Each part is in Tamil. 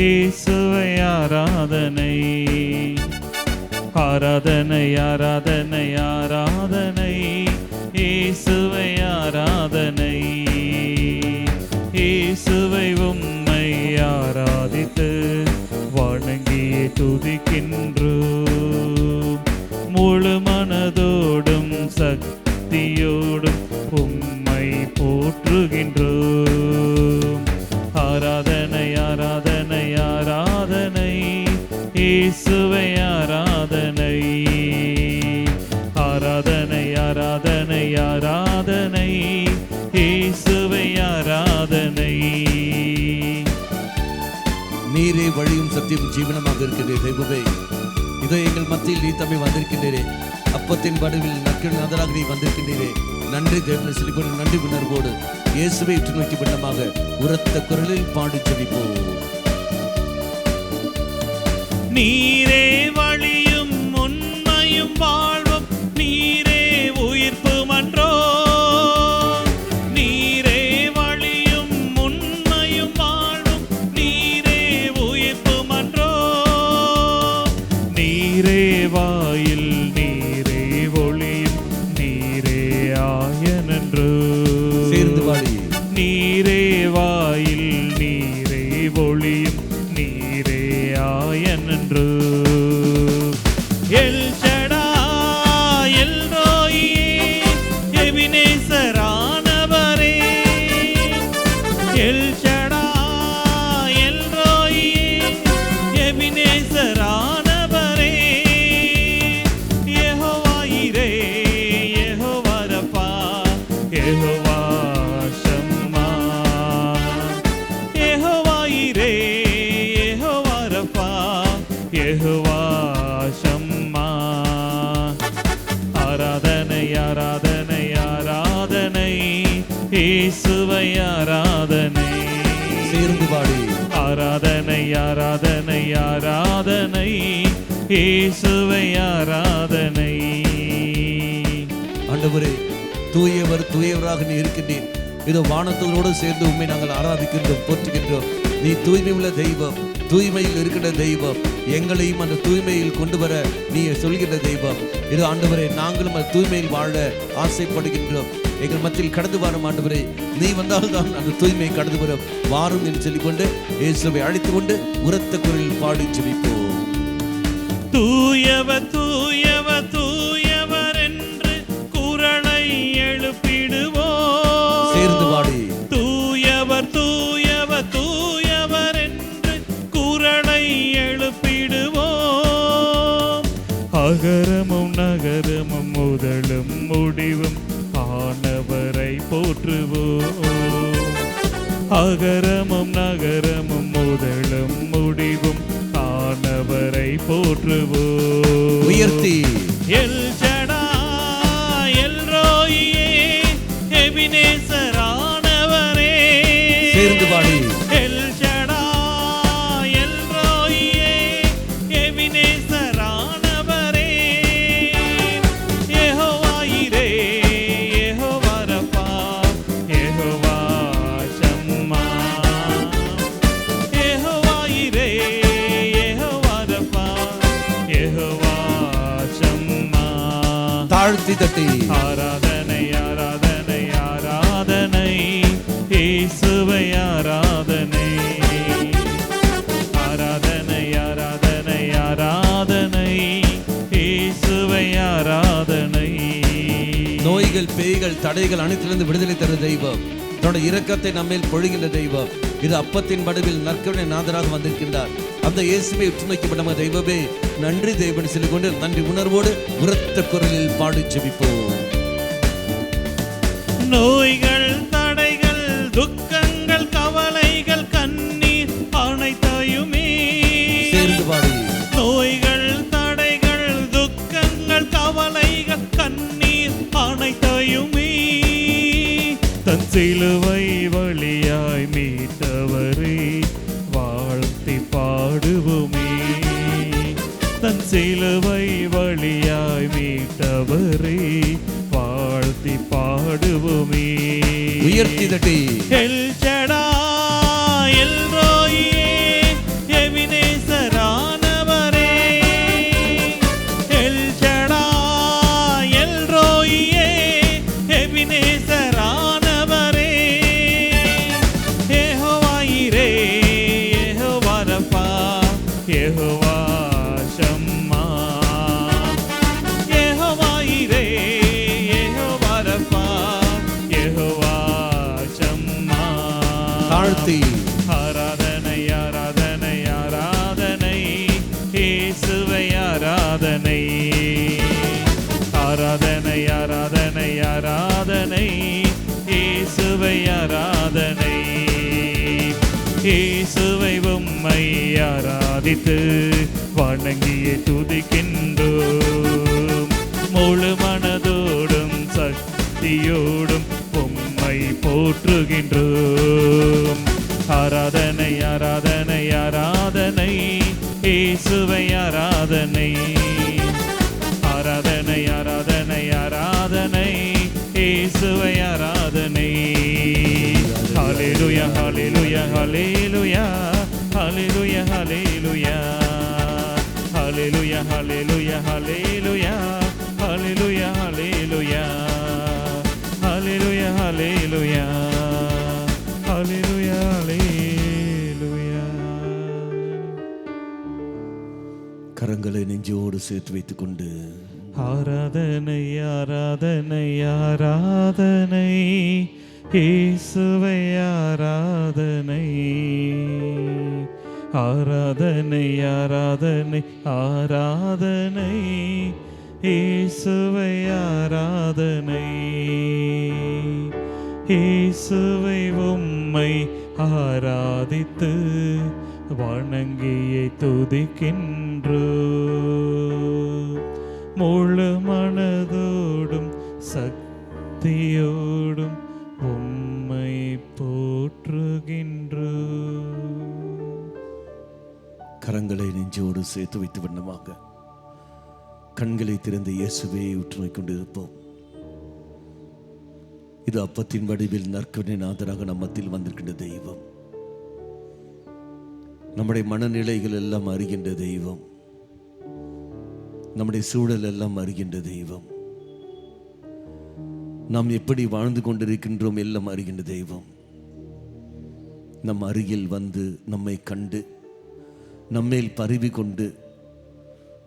இயேசுவை ஆராதனை. ஆராதனை ஆராதனை ஆராதனை இயேசுவை ஆராதனை. இயேசுவை உம்மை ஆராதித்து வணங்கியே துதிக்கின்றோம். முழு மனதோடும் சக்தியோடும் உம்மை போற்றுகின்றோம். ஆராதனை ஆராதனை ஆராதனை இயேசுவை ஆராதனை. ஆராதனை ஆராதனை ஆராதனை இயேசுவை ஆராதனை. நீரே வழியும் சத்தியம் ஜீவனமாக இருக்கின்றீர் தெய்வமே. இதோ எங்கள் மத்தியில் நீ தம்மை வந்திருக்கின்றீரே. அப்பத்தின் வடிவில் நற்கிழனாக நீ வந்திருக்கின்றீரே. நன்றி தேவனை சொல்லிக்கொண்டு நன்றி உணர்வோடு இயேசுவை உற்று நோக்கி பண்ணமாக உரத்த குரலில் பாடி ஜெபிப்போம். நீரே வழியும் உண்மையும் வாழ்வும், நீரே உயிர்ப்பும் அன்றோ. நீரே வழியும் உண்மையும் வாழ்வும், நீரே உயிர்ப்பும் அன்றோ. நீரே வாயில் நீரே ஒளியும், நீரே ஆயனன்றோ. சேர்ந்து வாழி. நீரே வாயில் நீரே ஒளியும், நீரே ஆயனன்றோ. எல் ஷடாய் எல் ரோயே எபினேசரானவரே. எல் ஷடாய் எல் ரோயே எபினேசரானவரே. Jehovah Jireh Jehovah Rapha Jehovah Shammah. Jehovah Jireh Jehovah Rapha Jehovah ஷம்மா. ஆராதனை ஆராதனை ஆராதனை இயேசுவை ஆராதனை. சேர்ந்து பாடி. ஆராதனை ஆராதனை ஆராதனை இயேசுவை ஆராதனை. ஆண்டவரே, தூயவர் தூயவராக நீ இருக்கின்றீர். இதோ வானத்தோடு சேர்ந்து உண்மை நாங்கள் ஆராதிக்கின்றோம், போற்றுகின்றோம். நீ தூய்மை உள்ள தெய்வம், தூய்மையில் இருக்கின்ற தெய்வம். எங்களையும் அந்த தூய்மையில் கொண்டு வர நீ சொல்கின்ற தெய்வம். இது ஆண்டவரே, நாங்களும் அந்த தூய்மையில் வாழ ஆசைப்படுகின்றோம். எங்கள் மத்தியில் கடந்து வரும் ஆண்டவரே, நீ வந்தால்தான் அந்த தூய்மை கடந்து வரும். வாரும் என்று சொல்லிக்கொண்டு இயேசுவை அழைத்துக் கொண்டு உரத்த குரலில் பாடி ஜெபிப்போம். தூயவர் தூயவர் தூயவர் என்று குரலை எழுப்பிடுவோம். சேர்ந்து பாடி. தூயவர் தூயவர் தூயவர் என்று குரலை எழுப்பிடுவோம். அகரமும் நகரமும் முதலும் முடிவும் ஆனவரை போற்றுவோம். அகரமும் நகரமும் முதலும் முடிவும் ஆனவரை போற்றுவோம். உயர்த்தி. எல் ஷடாய் எல் ரோயே எபினேசரானவரே. சேர்ந்து பாடி. எல் ஷடாய் எல் ரோயே எபினேசரானவரே. Jehovah Jireh Jehovah Rapha Jehovah Shammah. Jehovah Jireh Jehovah Rapha Jehovah Shammah. தாழ்த்தி தட்டி. ஆராதனை ஆராதனை ஆராதனை இயேசுவை ஆராதனை. ஆராதனை ஆராதனை ஆராதனை இயேசுவை ஆராதனை. நோய்கள், பேய்கள், தடைகள் அனைத்திலிருந்து விடுதலை தரும் தெய்வம். தன்னுடைய இரக்கத்தை நம்மேல் பொழிகின்ற தெய்வம். இது அப்பத்தின் வடிவில் நற்கருணை நாதராக வந்திருக்கின்றார். அந்த இயேசுவை உற்று நோக்கப்பட்ட தெய்வமே, நன்றி தெய்வம் சொல்லிக்கொண்டு நன்றி உணர்வோடு உரத்த குரலில் பாடி ஜெபிப்போம். நோய்கள், தடைகள், துக்கங்கள், கவலைகள், கண்ணீர் அனைத்தையுமே. சேர்ந்து பாடி. நோய்கள், தடைகள், துக்கங்கள், கவலைகள், கண்ணீர் அனைத்தையுமே தன் சிலுவை வழியாய் மீட்டவரே வாழ்த்தி பாடுவோமே. தன் சிலுவை வழியாய் மீட்டவரே வாழ்த்தி பாடுவோமே. உயர்த்தி தட்டி. El Shaddai El Roi Jehovah Shammah, Jehovah Jireh, Jehovah Rapha, Jehovah Shammah. தாழ்த்தி ஆராதனை ஆராதனை ஆராதனை, இயேசுவை ஆராதனை. ஆராதனை ஆராதனை ஆராதனை, இயேசுவை ஆராதனை. இயேசுவை உம்மை ஆராதித்து வணங்கியே துதிக்கின்றோம். முழு மனதோடும் சக்தியோடும் உம்மை போற்றுகின்றோம். ஆராதனை ஆராதனை ஆராதனை, இயேசுவை ஆராதனை. ஆராதனை ஆராதனை ஆராதனை, இயேசுவை ஆராதனை. ஹல்லேலூயா ஹல்லேலூயா ஹல்லேலூயா ஹல்லேலூயா ஹல்லேலூயா ஹல்லேலூயா ஹல்லேலூயா ஹல்லேலூயா ஹல்லேலூயா ஹல்லேலூயா ஹல்லேலூயா ஹல்லேலூயா ஹல்லேலூயா ஹல்லேலூயா. கரங்களை நெஞ்சோடு சேர்த்து வைத்துக் கொண்டு ஆராதனை ஆராதனை ஆராதனை, இயேசுவை ஆராதனை. ஆராதனை ஆராதனை ஆராதனை, இயேசுவை ஆராதனை. இயேசுவை உம்மை ஆராதித்து வணங்கியை துதிக்கின்றோம். முழு மனதோடும் சக்தியோடும் உம்மை போற்றுகின்றோம். கரங்களை நெஞ்சோடு சேர்த்து வைத்து வண்ணமாக கண்களை திறந்து இயேசுவே உற்று நோக்கிக் கொண்டிருப்போம். இது அப்பத்தின் வடிவில் நற்கருணை நாதராக நம் மத்தியில் வந்திருக்கின்ற தெய்வம். நம்முடைய மனநிலைகள் எல்லாம் அறிகின்ற தெய்வம். நம்முடைய சூழல் எல்லாம் அறிகின்ற தெய்வம். நாம் எப்படி வாழ்ந்து கொண்டிருக்கின்றோம் எல்லாம் அறிகின்ற தெய்வம். நம் அருகில் வந்து நம்மை கண்டு நம்மேல் பரவி கொண்டு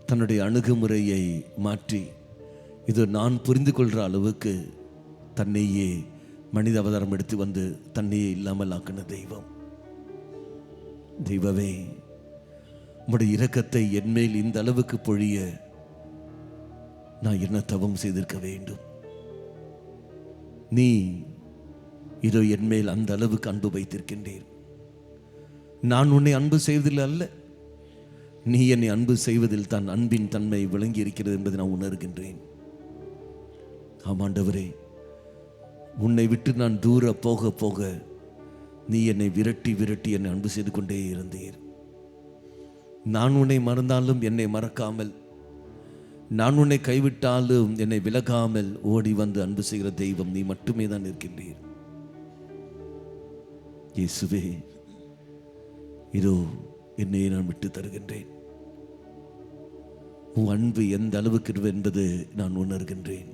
தன்னுடைய அணுகுமுறையை மாற்றி இது நான் புரிந்து கொள்கிற அளவுக்கு தன்னையே மனித அவதாரம் எடுத்து வந்து தன்னையே இல்லாமல் ஆக்கின தெய்வம். தெய்வமே, உம்முடைய இரக்கத்தை என்மேல் இந்த அளவுக்கு பொழிய நான் என்ன தவம் செய்திருக்க வேண்டும்? நீ இதோ என்மேல் அந்த அளவுக்கு அன்பு வைத்திருக்கின்றீர். நான் உன்னை அன்பு செய்வதில் அல்ல, நீ என்னை அன்பு செய்வதில் தான் அன்பின் தன்மை விளங்கி இருக்கிறது என்பதை நான் உணர்கின்றேன். ஆமாண்டவரே, உன்னை விட்டு நான் தூர போக போக நீ என்னை விரட்டி விரட்டி என்னை அன்பு செய்து கொண்டே இருந்தீர். நான் உன்னை மறந்தாலும் என்னை மறக்காமல், நான் உன்னை கைவிட்டாலும் என்னை விலகாமல் ஓடி வந்து அன்பு செய்கிற தெய்வம் நீ மட்டுமே தான் இருக்கின்றீர். இயேசுவே, இதோ என்னை நான் விட்டு தருகின்றேன். உன் அன்பு எந்த அளவுக்கு என்பது நான் உணர்கின்றேன்.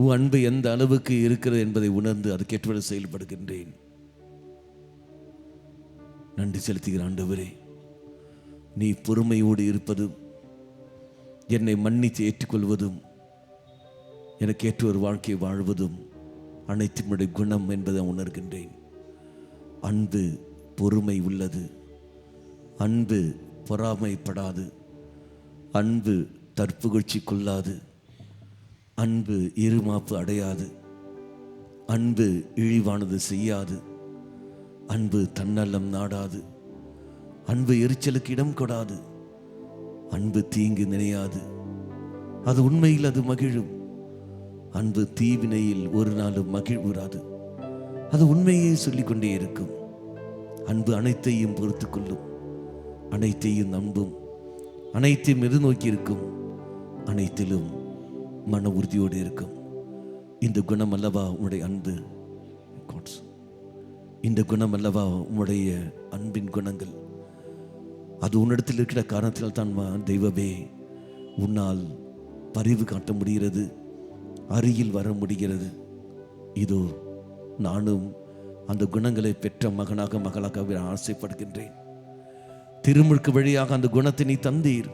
உன் அன்பு எந்த அளவுக்கு இருக்கிறது என்பதை உணர்ந்து அதுக்கேற்றபடி செயல்படுகின்றேன். நன்றி செலுத்துகிற ஆண்டவரே, நீ பொறுமையோடு இருப்பதும் என்னை மன்னித்து ஏற்றுக்கொள்வதும் எனக்கு ஏற்ற ஒரு வாழ்க்கையை வாழ்வதும் அனைத்தினுடைய குணம் என்பதை உணர்கின்றேன். அன்பு பொறுமை உள்ளது, அன்பு பொறாமைப்படாது, அன்பு தற்புகழ்ச்சி கொள்ளாது, அன்பு இருமாப்பு அடையாது, அன்பு இழிவானது செய்யாது, அன்பு தன்னலம் நாடாது, அன்பு எரிச்சலுக்கு இடம் கொடாது, அன்பு தீங்கு நினையாது, அது உண்மையில் அது மகிழும். அன்பு தீவினையில் ஒரு நாளும் மகிழ்வுறாது, அது உண்மையே சொல்லிக்கொண்டே இருக்கும். அன்பு அனைத்தையும் பொறுத்து கொள்ளும், அனைத்தையும் நம்பும், அனைத்தையும் எதிர்நோக்கி இருக்கும், அனைத்திலும் மன உறுதியோடு இருக்கும். இந்த குணம் அல்லவா உன்னுடைய அன்பு? இந்த குணம் அல்லவா உன்னுடைய அன்பின் குணங்கள்? அது உன்னிடத்தில் இருக்கிற காரணத்தினால் தான் தெய்வமே உன்னால் பரிவு காட்ட முடிகிறது, அருகில் வர முடிகிறது. இதோ நானும் அந்த குணங்களை பெற்ற மகனாக மகளாக ஆசைப்படுகின்றேன். திருமுழுக்கு வழியாக அந்த குணத்தை நீ தந்தீர்.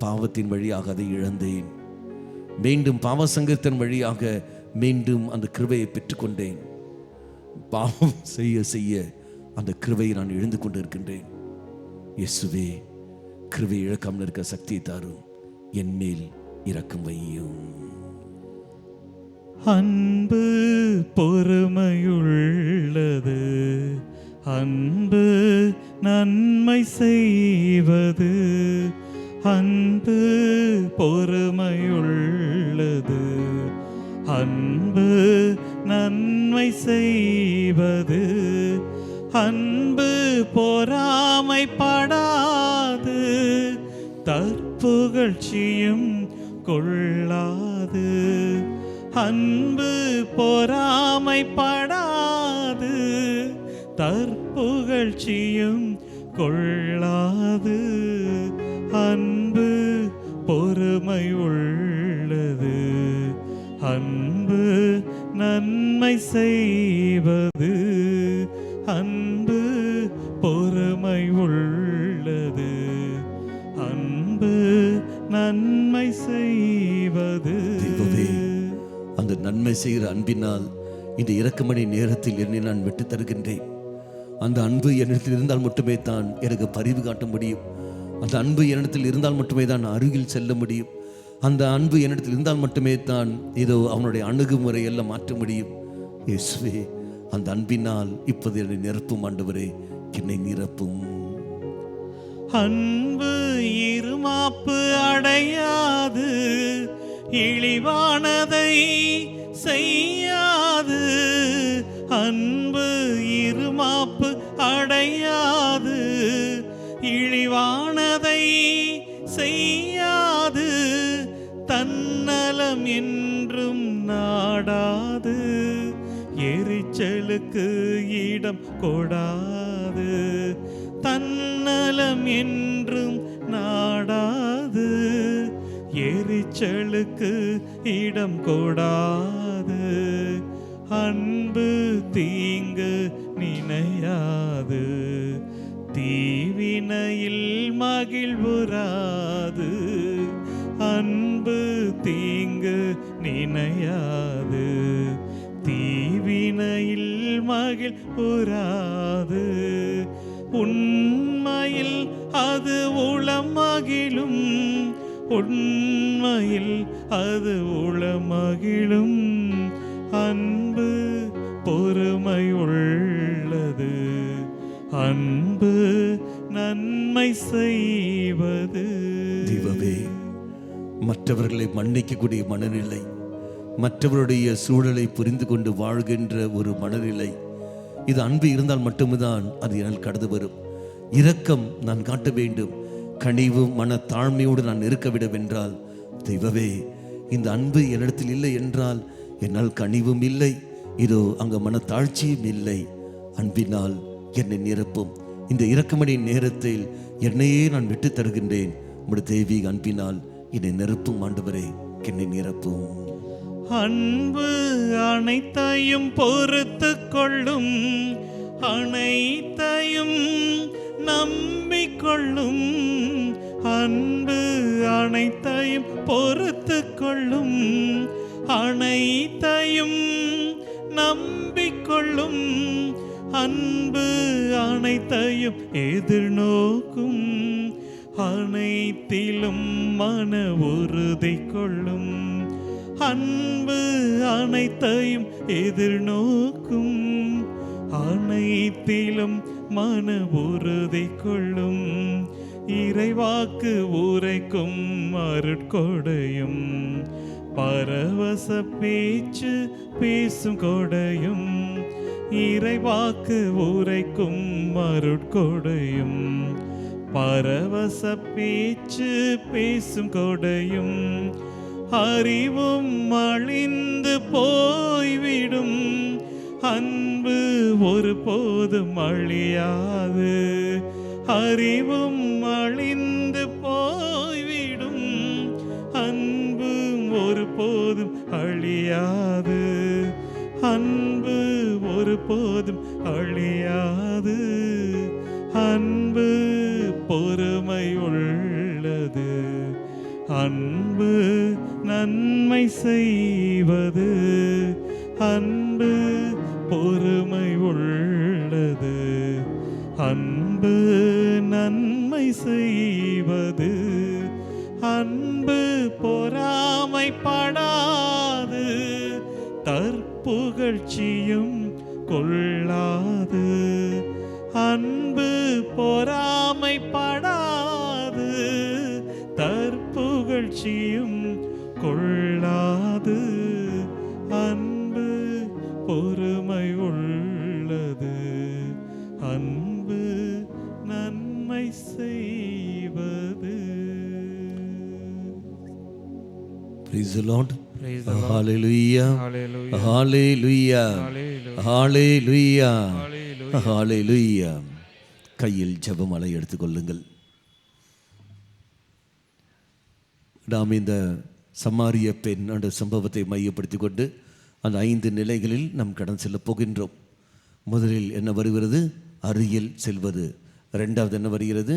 பாவத்தின் வழியாக அதை இழந்தேன். மீண்டும் பாவ சங்கத்தின் வழியாக மீண்டும் அந்த கிருபையை பெற்றுக்கொண்டேன். பாவம் செய்ய செய்ய அந்த கிருபையை நான் இழந்து கொண்டு இருக்கின்றேன். இயேசுவே, கிருபை இழக்காமல் இருக்க சக்தியை தாரும். என் மேல் இரக்கம் வையும். அன்பு பொறுமையுள்ளது, அன்பு நன்மை செய்வது. அன்பு பொறுமையுள்ளது, அன்பு நன்மை செய்வது. அன்பு பொறாமைப்படாது, தற்புகழ்ச்சியும் கொள்ளாது. அன்பு பொறாமைப்படாது, தற்புகழ்ச்சியும் கொள்ளாது. அன்பு பொறுமை உள்ளது, அன்பு நன்மை செய்வது. அன்பு பொறுமை உள்ளது, அன்பு நன்மை செய்வது. அந்த நன்மை செய்கிற அன்பினால் இந்த இரக்கமணி நேரத்தில் என்னை நான் விட்டு தருகின்றேன். அந்த அன்பு என்னிடத்தில் இருந்தால் மட்டுமே தான் எனக்கு பரிவு காட்ட முடியும். அந்த அன்பு என்னிடத்தில் இருந்தால் மட்டுமே தான் அருகில் செல்ல முடியும். அந்த அன்பு என்னிடத்தில் இருந்தால் மட்டுமே தான் இதோ அவனுடைய அணுகுமுறை எல்லாம் மாற்ற முடியும். இயேசுவே, அந்த அன்பினால் இப்போது என்னை நிரப்பும் ஆண்டவரே, என்னை நிரப்பும். அன்பு இருமாப்பு அடையாது, இழிவானதை செய்யாது. அன்பு இருமாப்பு அடையாது, இழிவானதை செய்யாது. தன்னலம் என்றும் நாடாது, எரிச்சலுக்கு இடம் கொடாது. தன்னலம் என்றும் நாடாது, எரிச்சலுக்கு இடம் கொடாது. அன்பு தீங்கு நினையாது, தீவினையில் மகிழ்வுறாது. அன்பு தீங்கு நினையாது, தீவினையில் மகிழ்வுறாது. உண்மையில் அது உளம் மகிழும், உண்மையில் அது உளம் மகிழும். அன்பு பொறுமை உள்ளது, அன்பு நன்மை செய்வது. தெய்வமே, மற்றவர்களை மன்னிக்கக்கூடிய மனநிலை, மற்றவருடைய சூழலை புரிந்து கொண்டு வாழ்கின்ற ஒரு மனநிலை, இது அன்பு இருந்தால் மட்டும்தான் அது என்னால் கடந்து வரும். இரக்கம் நான் காட்ட வேண்டும், கனிவு மன தாழ்மையோடு நான் இருக்க வேண்டும் என்றால், தெய்வமே, இந்த அன்பு என்னிடத்தில் இல்லை என்றால் என்னால் கனிவும் இல்லை, இதோ அங்க மனத்தாழ்ச்சியும் இல்லை. அன்பினால் என்னை நிரப்பும். இந்த இரக்கமணி நேரத்தில் என்னையே நான் விட்டு தருகின்றேன். உம்முடைய தெய்வீக அன்பினால் என்னை நிரப்பும் ஆண்டவரே, என்னை நிரப்பும். அன்பு அனைத்தையும் பொறுத்து கொள்ளும், அனைத்தையும் நம்பிக்கொள்ளும். அன்பு அனைத்தையும் பொறுத்து கொள்ளும், அனைத்தையும் நம்பிக்கொள்ளும். அன்பு அனைத்தையும் எதிர்நோக்கும், அனைத்திலும் மன உறுதி கொள்ளும். அன்பு அனைத்தையும் எதிர்நோக்கும், அனைத்திலும் மன உறுதி கொள்ளும். இறைவாக்கு உரைக்கும் அருட்கொடையும், பரவச பேச்சு பேசும் கொடையும். இறைவாக்கு உரைக்கும் அருட்கொடையும், பரவச பேச்சு பேசும் கொடையும். அறிவும் அழிந்து போய்விடும், அன்பு ஒருபோதும் அழியாது. அறிவும் அழிந்து போய்விடும், அன்பு ஒருபோதும் அழியாது. அன்பு ஒருபோதும் அழியாது, அன்பு அன்பு நன்மை செய்வது, அன்பு பொறாமைப்படாது, தற்புகழ்ச்சியும் கொள்ளாது. அன்பு பொறாமைப்படாது, தற்புகழ்ச்சியும் கொள்ளாது. அன்பு பொறுமை உள்ளது, அன்பு நன்மை செய்வது. Praise the Lord. Praise the Lord. Hallelujah. Hallelujah. Hallelujah. Hallelujah. Hallelujah. Hallelujah. கையில் ஜெபமாலை எடுத்துக்கொள்ளுங்கள். நாம் இந்த சமாரிய பெண் என்ற சம்பவத்தை மையப்படுத்தி கொண்டு அந்த 5 நிலைகளில் நாம் கடந்து செல்ல போகின்றோம். முதலில் என்ன வருகிறது? அருகில் செல்வது. ரெண்டாவது என்ன வருகிறது?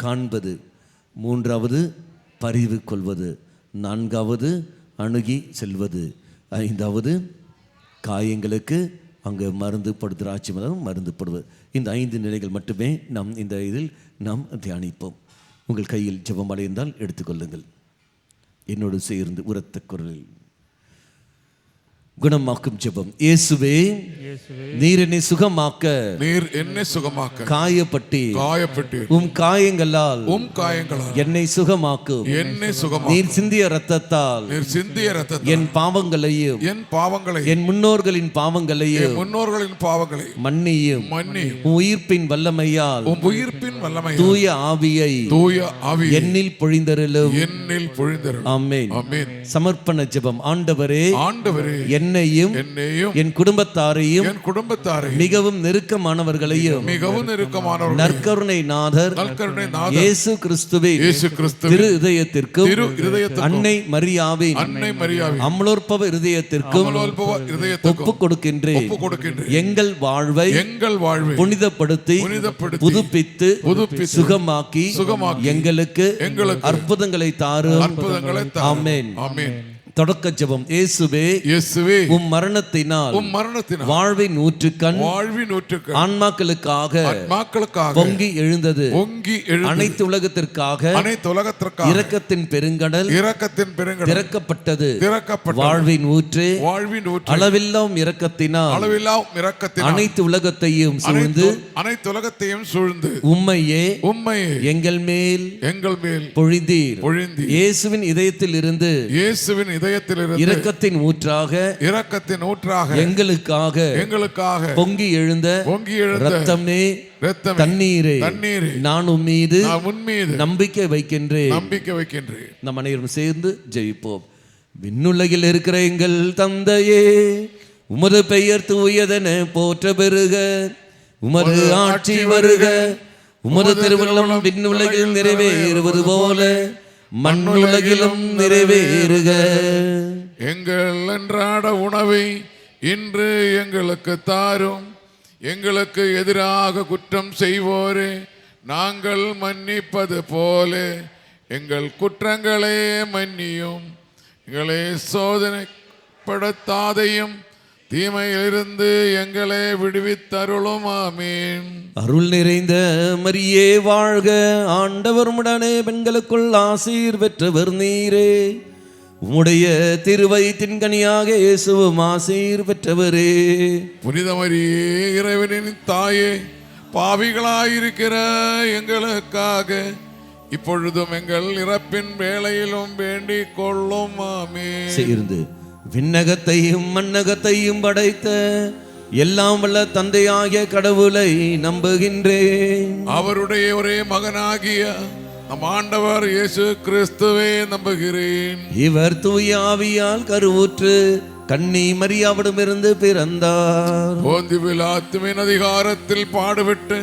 காண்பது. மூன்றாவது பரிவு கொள்வது. நான்காவது அணுகி செல்வது. ஐந்தாவது காயங்களுக்கு அங்கே மருந்து படுத்து ஆட்சி மருந்து படுவது. இந்த 5 நிலைகள் மட்டுமே நாம் இந்த இதில் நாம் தியானிப்போம். உங்கள் கையில் ஜெபமாலை இருந்தால் எடுத்துக்கொள்ளுங்கள். என்னோடு சேர்ந்து உரத்த குரலில் குணமாக்கும் ஜெபம். இயேசுவே, நீர் என்னை சுகமாக்க, நீர் என்னை சுகமாக்க காயப்பட்டி உம் காயங்களால் என்னை சுகமாக்கும். நீர் சிந்திய இரத்தத்தால் என் பாவங்களையும் என் முன்னோர்களின் பாவங்களையும் மன்னியும். உயிர்ப்பின் வல்லமையால் தூய ஆவியை என்னில் பொழிந்தருளும். ஆமென். சமர்ப்பண ஜெபம். ஆண்டவரே, என்னையும் என் குடும்பத்தாரையும் மிகவும் நெருக்கமானவர்களையும் நற்கருணை நாதர் இயேசு கிறிஸ்துவின் திரு இதயத்திற்கும் அன்னை மரியாவின் அமலோற்பவ இதயத்திற்கும் ஒப்புக் கொடுக்கின்றேன். எங்கள் வாழ்வை புனிதப்படுத்தி புதுப்பித்து சுகமாக்கி எங்களுக்கு அற்புதங்களை தாரும். ஆமென். தொடக்க ஜெபம். இயேசுவே, உம் மரணத்தினால் வாழ்வின் ஊற்றுக்கண் ஆன்மாக்களுக்காக பொங்கி எழுந்தது. அனைத்து உலகத்திற்காக இரக்கத்தின் பெருங்கடல் திறக்கப்பட்டது. வாழ்வின் ஊற்றே, அளவில்லாம் இரக்கத்தினால் அனைத்து உலகத்தையும் சூழ்ந்து உம்மையே எங்கள் மேல் பொழிந்தீர். இயேசுவின் இதயத்தில் இருந்து இரக்கத்தின் ஊற்றாக எங்களுக்காக பொங்கி எழுந்த இரத்தமே, தண்ணீரே, நான் உன் மீது நம்பிக்கை வைக்கின்றேன். நம் அனைவரும் சேர்ந்து ஜெயிப்போம். விண்ணுலகில் இருக்கிற எங்கள் தந்தையே, உமது பெயர் தூயதென போற்ற பெறுக. உமது ஆட்சி வருக. உமது திருவுள்ளம் விண்ணுலகில் நிறைவேறுவது போல மண்ணுலகிலும் நிறைவேறுக. எங்கள் அன்றாட உணவை இன்று எங்களுக்கு தாரும். எங்களுக்கு எதிராக குற்றம் செய்வோரே நாங்கள் மன்னிப்பது போல எங்கள் குற்றங்களை மன்னியும். எங்களை சோதனைப்படுத்தாதையும் தீமையிலிருந்து எங்களை விடுவித்தருளும். ஆமீன். அருள் நிறைந்த மரியே வாழ்க. ஆண்டவர் உம்முடனே பெண்களுக்குள் ஆசீர் பெற்றவர் நீரே. உம்முடைய திருவயிற்றின் கனியாக இயேசுவும் ஆசீர் பெற்றவரே. புனித மரியே, இறைவனின் தாயே, பாவிகளாயிருக்கிற எங்களுக்காக இப்பொழுதும் எங்கள் இறப்பின் வேளையிலும் வேண்டிக் கொள்ளும். ஆமீன். சேர்ந்து விண்ணகத்தையும் மண்ணகத்தையும் படைத்த எல்லாம் வல்ல தந்தையாகிய கடவுளை நம்புகின்றேன். அவருடைய ஒரே மகனாகிய நம் ஆண்டவர் இயேசு கிறிஸ்துவை நம்புகிறேன். இவர் தூய ஆவியால் கருவுற்று கன்னி மரியாவிடமிருந்து பிறந்தார். போந்திய பிலாத்துவின் அதிகாரத்தில் பாடுபட்டு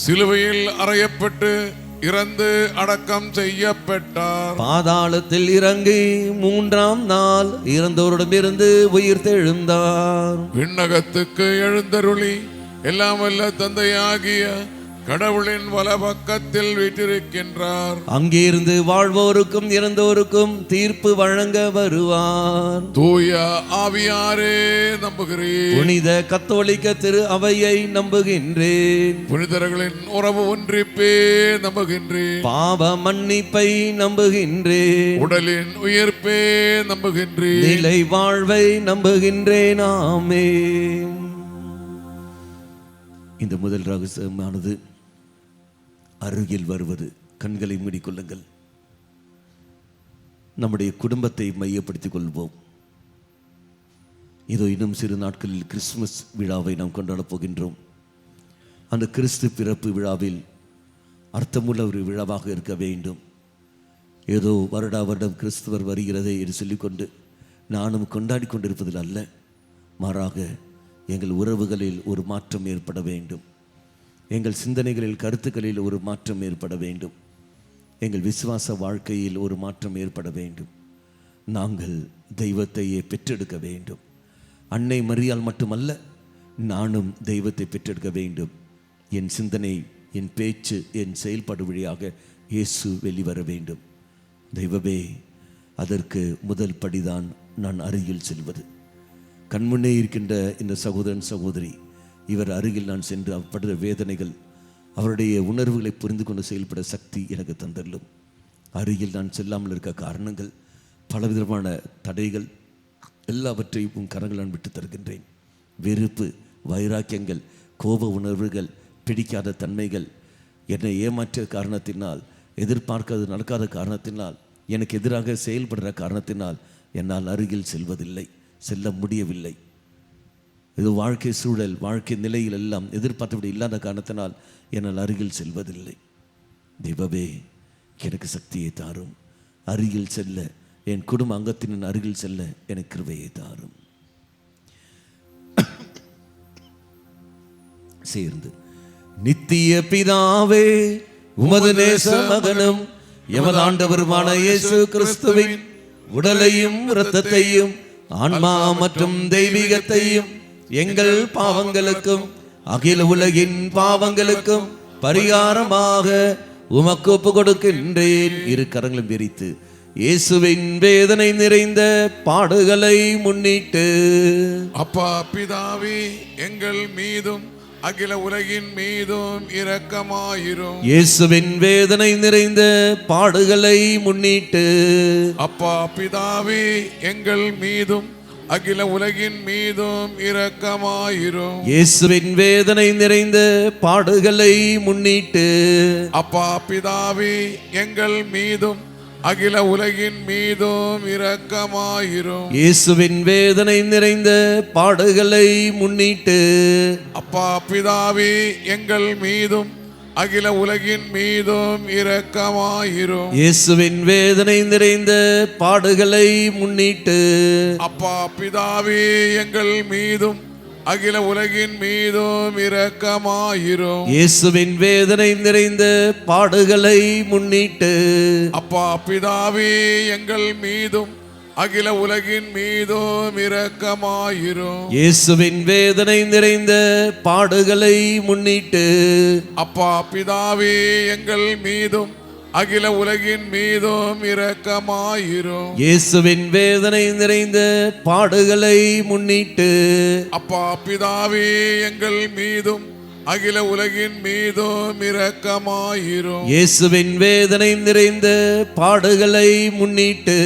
சிலுவையில் அறையப்பட்டு இறந்து அடக்கம் செய்யப்பட்டார். பாதாளத்தில் இறங்கி 3ஆம் நாள் இறந்தோரிடமிருந்து உயிர் தெழுந்தார். விண்ணகத்துக்கு எழுந்தருளி எல்லாம் வல்ல தந்தையாகிய கடவுளின் வலப்பக்கத்தில் வீற்றிருக்கின்றார். அங்கிருந்து வாழ்வோருக்கும் இறந்தோருக்கும் தீர்ப்பு வழங்க வருவார். தூய ஆவியாரே நம்புகிறேன். புனித கத்தோலிக்க திரு அவையை நம்புகின்றேன். புனிதர்களின் உறவு ஒன்றிப்பே நம்புகின்றேன். பாவ மன்னிப்பை நம்புகின்றேன். உடலின் உயிர்ப்பே நம்புகின்றேன். நிலை வாழ்வை நம்புகின்றேன். ஆமென். இந்த முதல் ரகசியமானது அருகில் வருவது. கண்களை மூடிக்கொள்ளுங்கள். நம்முடைய குடும்பத்தை மையப்படுத்திக் கொள்வோம். இதோ இன்னும் சிறு நாட்களில் கிறிஸ்துமஸ் விழாவை நாம் கொண்டாடப் போகின்றோம். அந்த கிறிஸ்து பிறப்பு விழாவில் அர்த்தமுள்ள ஒரு விழாவாக இருக்க வேண்டும். ஏதோ வருடா வருடம் கிறிஸ்துவர் வருகிறதே என்று சொல்லிக்கொண்டு நானும் கொண்டாடி கொண்டிருப்பதில் அல்ல, மாறாக எங்கள் உறவுகளில் ஒரு மாற்றம் ஏற்பட வேண்டும். எங்கள் சிந்தனைகளில் கருத்துக்களில் ஒரு மாற்றம் ஏற்பட வேண்டும். எங்கள் விசுவாச வாழ்க்கையில் ஒரு மாற்றம் ஏற்பட வேண்டும். நாங்கள் தெய்வத்தையே பெற்றெடுக்க வேண்டும். அன்னை மரியாள் மட்டுமல்ல, நானும் தெய்வத்தை பெற்றெடுக்க வேண்டும். என் சிந்தனை, என் பேச்சு, என் செயல்பாடு வழியாக இயேசு வெளிவர வேண்டும். தெய்வமே, அதற்கு முதல் படிதான் நான் அருகில் செல்வது. கண்முன்னே இருக்கின்ற இந்த சகோதரன் சகோதரி, இவர் அருகில் நான் சென்று அவப்படுற வேதனைகள், அவருடைய உணர்வுகளை புரிந்து கொண்டு செயல்பட சக்தி எனக்கு தந்தள்ளும். அருகில் நான் செல்லாமல் இருக்க காரணங்கள், பலவிதமான தடைகள், எல்லாவற்றையும் உன் கரங்கள் நான் விட்டு தருகின்றேன். வெறுப்பு, வைராக்கியங்கள், கோப உணர்வுகள், பிடிக்காத தன்மைகள், என்னை ஏமாற்றிய காரணத்தினால், எதிர்பார்க்காது நடக்காத காரணத்தினால், எனக்கு எதிராக செயல்படுற காரணத்தினால் என்னால் அருகில் செல்வதில்லை, செல்ல முடியவில்லை. இது வாழ்க்கை சூழல், வாழ்க்கை நிலையில் எல்லாம் எதிர்பார்த்தபடி இல்லாத காரணத்தினால் என்னால் அருகில் செல்வதில்லை. தெய்வமே, எனக்கு சக்தியை தாரும். அருகில் செல்ல, என் குடும்ப அங்கத்தின் அருகில் செல்ல எனக்கு கிருபையை தாரும். சேர்ந்து நித்திய பிதாவே, உமது நேச மகனும் எமது ஆண்டவருமான இயேசு கிறிஸ்துவின் உடலையும் இரத்தத்தையும் ஆன்மா மற்றும் தெய்வீகத்தையும் எங்கள் பாவங்களுக்கும் அகில உலகின் பாவங்களுக்கும் பரிகாரமாக உமக்கு ஒப்பு கொடுக்கின்றேன். இரு கரங்களும் விரித்து இயேசுவின் வேதனை நிறைந்த பாடுகளை முன்னிட்டு, அப்பா பிதாவே, எங்கள் மீதும் அகில உலகின் மீதும் இரக்கமாயிரும். இயேசுவின் வேதனை நிறைந்த பாடுகளை முன்னிட்டு, அப்பா பிதாவே, எங்கள் மீதும் அகில உலகின் மீதும் இரக்கமாயிரும். இயேசுவின் வேதனை நிறைந்த பாடுகளை முன்னிட்டு, அப்பா பிதாவே, எங்கள் மீதும் அகில உலகின் மீதும் இரக்கமாயிரும். இயேசுவின் வேதனை நிறைந்த பாடுகளை முன்னிட்டு, அப்பா பிதாவே, எங்கள் மீதும் அகில உலகின் மீதும் இரக்கமாயிரும். இயேசுவின் வேதனை நிறைந்த பாடுகளை முன்னிட்டு, அப்பா பிதாவே, எங்கள் மீதும் அகில உலகின் மீதும் இரக்கமாயிரும். இயேசுவின் வேதனை நிறைந்த பாடுகளை முன்னிட்டு, அப்பா பிதாவே, எங்கள் மீதும் அகில உலகின் மீதும் இரக்கமாயிரும். இயேசுவின் வேதனை நிறைந்த பாடுகளை முன்னிட்டு, அப்பா பிதாவே, எங்கள் மீதும் அகில உலகின் மீதும் இரக்கமாயிரும். இயேசுவின் வேதனை நிறைந்த பாடுகளை முன்னிட்டு, அப்பா பிதாவே, எங்கள் மீதும் அகில உலகின் மீதும் இரக்கமாயிரும். இயேசுவின் வேதனை நிறைந்த பாடுகளை முன்னிட்டு,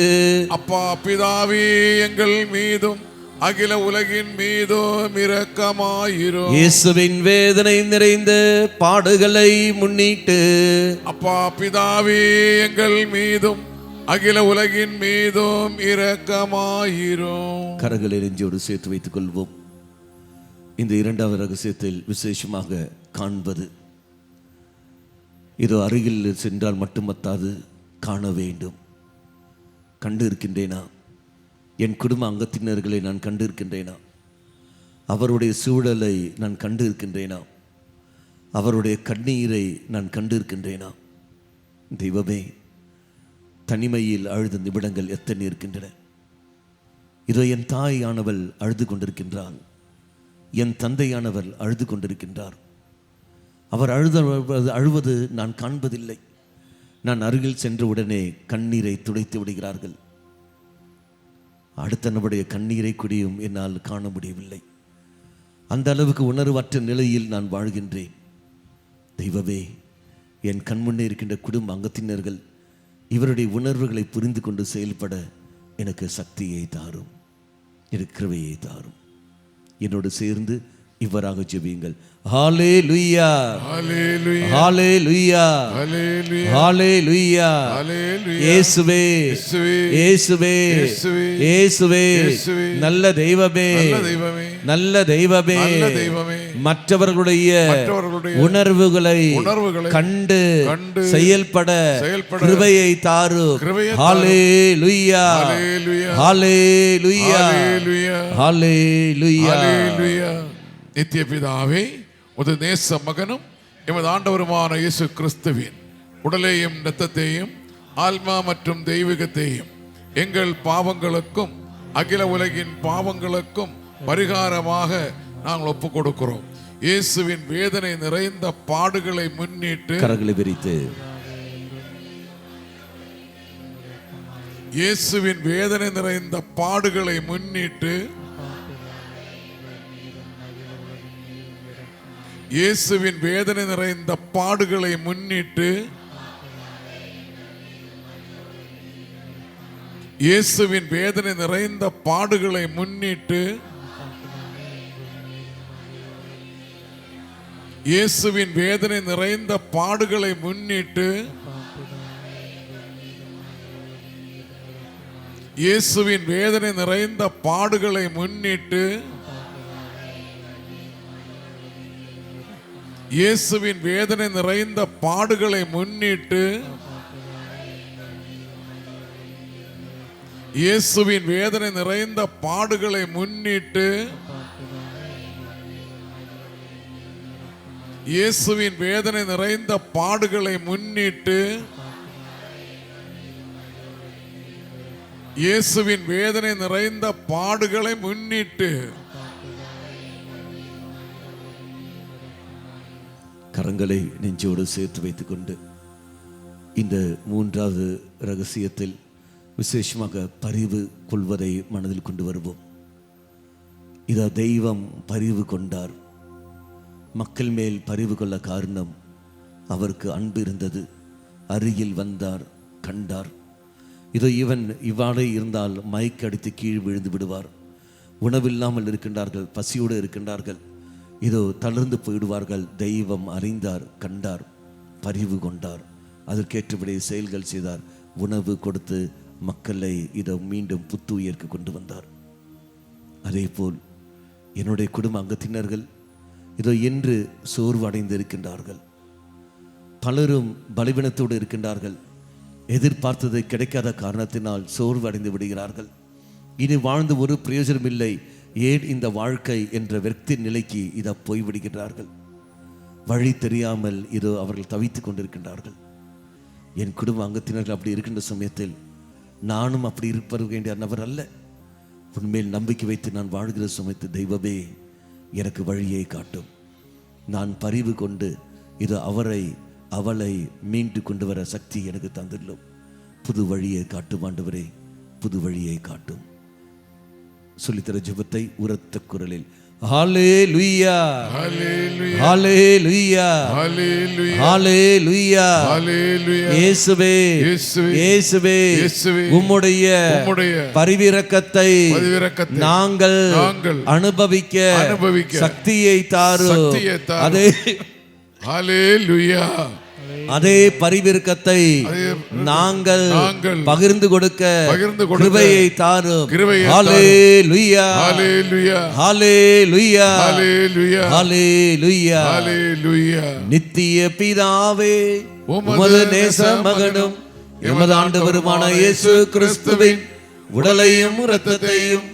அப்பா பிதாவே, எங்கள் மீதும் அகில உலகின் மீதும் இரக்கமாயிரும். இயேசுவின் வேதனை நிறைந்த பாடுகளை முன்னிட்டு, அப்பா பிதாவே, எங்கள் மீதும் அகில உலகின் மீதும் இரக்கமாயிரும். கரங்களை நெஞ்சோடு சேர்த்து வைத்துக் கொள்வோம். இந்த இரண்டாவது ரகசியத்தில் விசேஷமாக காண்பது, இதோ அருகில் சென்றால் மட்டுமத்தாது, காண வேண்டும். கண்டு இருக்கின்றேனா? என் குடும்ப அங்கத்தினர்களை நான் கண்டு இருக்கின்றேனா? அவருடைய சூழலை நான் கண்டு இருக்கின்றேனா? அவருடைய கண்ணீரை நான் கண்டு இருக்கின்றேனா? தெய்வமே, தனிமையில் அழுத நிமிடங்கள் எத்தனை இருக்கின்றன. இதோ என் தாயானவள் அழுது கொண்டிருக்கின்றாள், என் தந்தையானவர் அழுது கொண்டிருக்கின்றார். அவர் அழுவது நான் காண்பதில்லை. நான் அருகில் சென்ற உடனே கண்ணீரை துடைத்து விடுகிறார்கள். அடுத்த நம்முடைய கண்ணீரை குடியும் என்னால் காண முடியவில்லை. அந்த அளவுக்கு உணர்வற்ற நிலையில் நான் வாழ்கின்றேன். தெய்வமே, என் கண்முன்னே இருக்கின்ற குடும்ப அங்கத்தினர்கள் இவருடைய உணர்வுகளை புரிந்து கொண்டு செயல்பட எனக்கு சக்தியை தாரும், எனக்கு கிருபையை தாரும். என்னோடு சேர்ந்து இவ்வாறாக ஜெபியுங்கள். ஹல்லேலூயா, ஹல்லேலூயா, ஹல்லேலூயா, ஹல்லேலூயா, ஹல்லேலூயா. ஹல்லேலூயா. இயேசுவே, இயேசுவே, இயேசுவே, இயேசுவே, இயேசுவே. நல்ல தெய்வமே, நல்ல தெய்வமே, நல்ல தெய்வமே, நல்ல தெய்வமே. மற்றவர்களுடைய உணர்வுகளை கண்டு கண்டு செயல்பட செயல்பட கிருபையை தாரு. கிருபையை ஹல்லேலூயா, ஹல்லேலூயா, ஹல்லேலூயா, ஹல்லேலூயா, ஹல்லேலூயா. ஹல்லேலூயா. நித்திய பிதாவே, உமது நேச மகனும் எமது ஆண்டவருமான இயேசு கிறிஸ்துவின் உடலையும் இரத்தத்தையும் ஆன்மா மற்றும் தெய்வீகத்தையும் எங்கள் பாவங்களுக்கும் அகில உலகின் பாவங்களுக்கும் பரிகாரமாக நாங்கள் ஒப்புக் கொடுக்கிறோம். இயேசுவின் வேதனை நிறைந்த பாடுகளை முன்னிட்டு கரங்களை விரித்து, இயேசுவின் வேதனை நிறைந்த பாடுகளை முன்னிட்டு, இயேசுவின் வேதனை நிறைந்த பாடுகளை முன்னிட்டு, இயேசுவின் வேதனை நிறைந்த பாடுகளை முன்னிட்டு, இயேசுவின் வேதனை நிறைந்த பாடுகளை முன்னிட்டு, இயேசுவின் வேதனை நிறைந்த பாடுகளை முன்னிட்டு, இயேசுவின் வேதனை நிறைந்த பாடுகளை முன்னிட்டு, இயேசுவின் வேதனை நிறைந்த பாடுகளை முன்னிட்டு, இயேசுவின் வேதனை நிறைந்த பாடுகளை முன்னிட்டு, இயேசுவின் வேதனை நிறைந்த பாடுகளை முன்னிட்டு. கரங்களை நெஞ்சோடு சேர்த்து வைத்துக் கொண்டு இந்த மூன்றாவது ரகசியத்தில் விசேஷமாக பரிவு கொள்வதை மனதில் கொண்டு வருவோம். இதா தெய்வம் பரிவு கொண்டார். மக்கள் மேல் பரிவு கொள்ள காரணம் அவருக்கு அன்பு இருந்தது. அருகில் வந்தார், கண்டார். இதோ இவன் இவ்வாறே இருந்தால் மயக்கடித்து கீழ் விழுந்து விடுவார். உணவில்லாமல் இருக்கின்றார்கள், பசியோடு இருக்கின்றார்கள், இதோ தளர்ந்து போயிடுவார்கள். தெய்வம் அறிந்தார், கண்டார், பரிவு கொண்டார். அதற்கேற்றபடி செயல்கள் செய்தார். உணவு கொடுத்து மக்களை இதோ மீண்டும் புத்துயிர்க்கு கொண்டு வந்தார். அதே போல் என்னுடைய குடும்ப அங்கத்தினர்கள் இதோ என்று சோர்வு அடைந்து இருக்கின்றார்கள். பலரும் பலவீனத்தோடு இருக்கின்றார்கள். எதிர்பார்த்தது கிடைக்காத காரணத்தினால் சோர்வு அடைந்து விடுகிறார்கள். இனி வாழ்ந்து ஒரு பிரயோஜனம் இல்லை, ஏன் இந்த வாழ்க்கை என்ற வெற்றி நிலைக்கு இதை போய்விடுகிறார்கள். வழி தெரியாமல் இதோ அவர்கள் தவித்துக் கொண்டிருக்கின்றார்கள். என் குடும்ப அங்கத்தினர்கள் அப்படி இருக்கின்ற சமயத்தில் நானும் அப்படி இருப்பது வேண்டிய நபர் அல்ல. உண்மையில் நம்பிக்கை வைத்து நான் வாழ்கிற சமயத்தில் தெய்வமே எனக்கு வழியை காட்டும். நான் பரிவு கொண்டு இது அவளை மீண்டு கொண்டு வர சக்தி எனக்கு தந்துள்ளோம். புது வழியை காட்டும் ஆண்டவரே, புது வழியை காட்டும். சொல்லித்தர ஜெபத்தை உரத்த குரலில் ஹல்லேலூயா, ஹல்லேலூயா, ஹல்லேலூயா, ஹல்லேலூயா, ஹல்லேலூயா, ஹல்லேலூயா. இயேசுவே, இயேசுவே, உம்முடைய பரிவிரக்கத்தை நாங்கள் அனுபவிக்க சக்தியை தாரும். அதே ஹல்லேலூயா, அதே பரிவிரக்கத்தை நாங்கள் பகிர்ந்து கொடுக்க கிருபையை தாரும். ஹல்லேலூயா, ஹல்லேலூயா, ஹல்லேலூயா, ஹல்லேலூயா, ஹல்லேலூயா, ஹல்லேலூயா. நித்திய பிதாவே, உமது நேச மகனும் எமது ஆண்டவருமான இயேசு கிறிஸ்துவின் உடலையும் இரத்தத்தையும்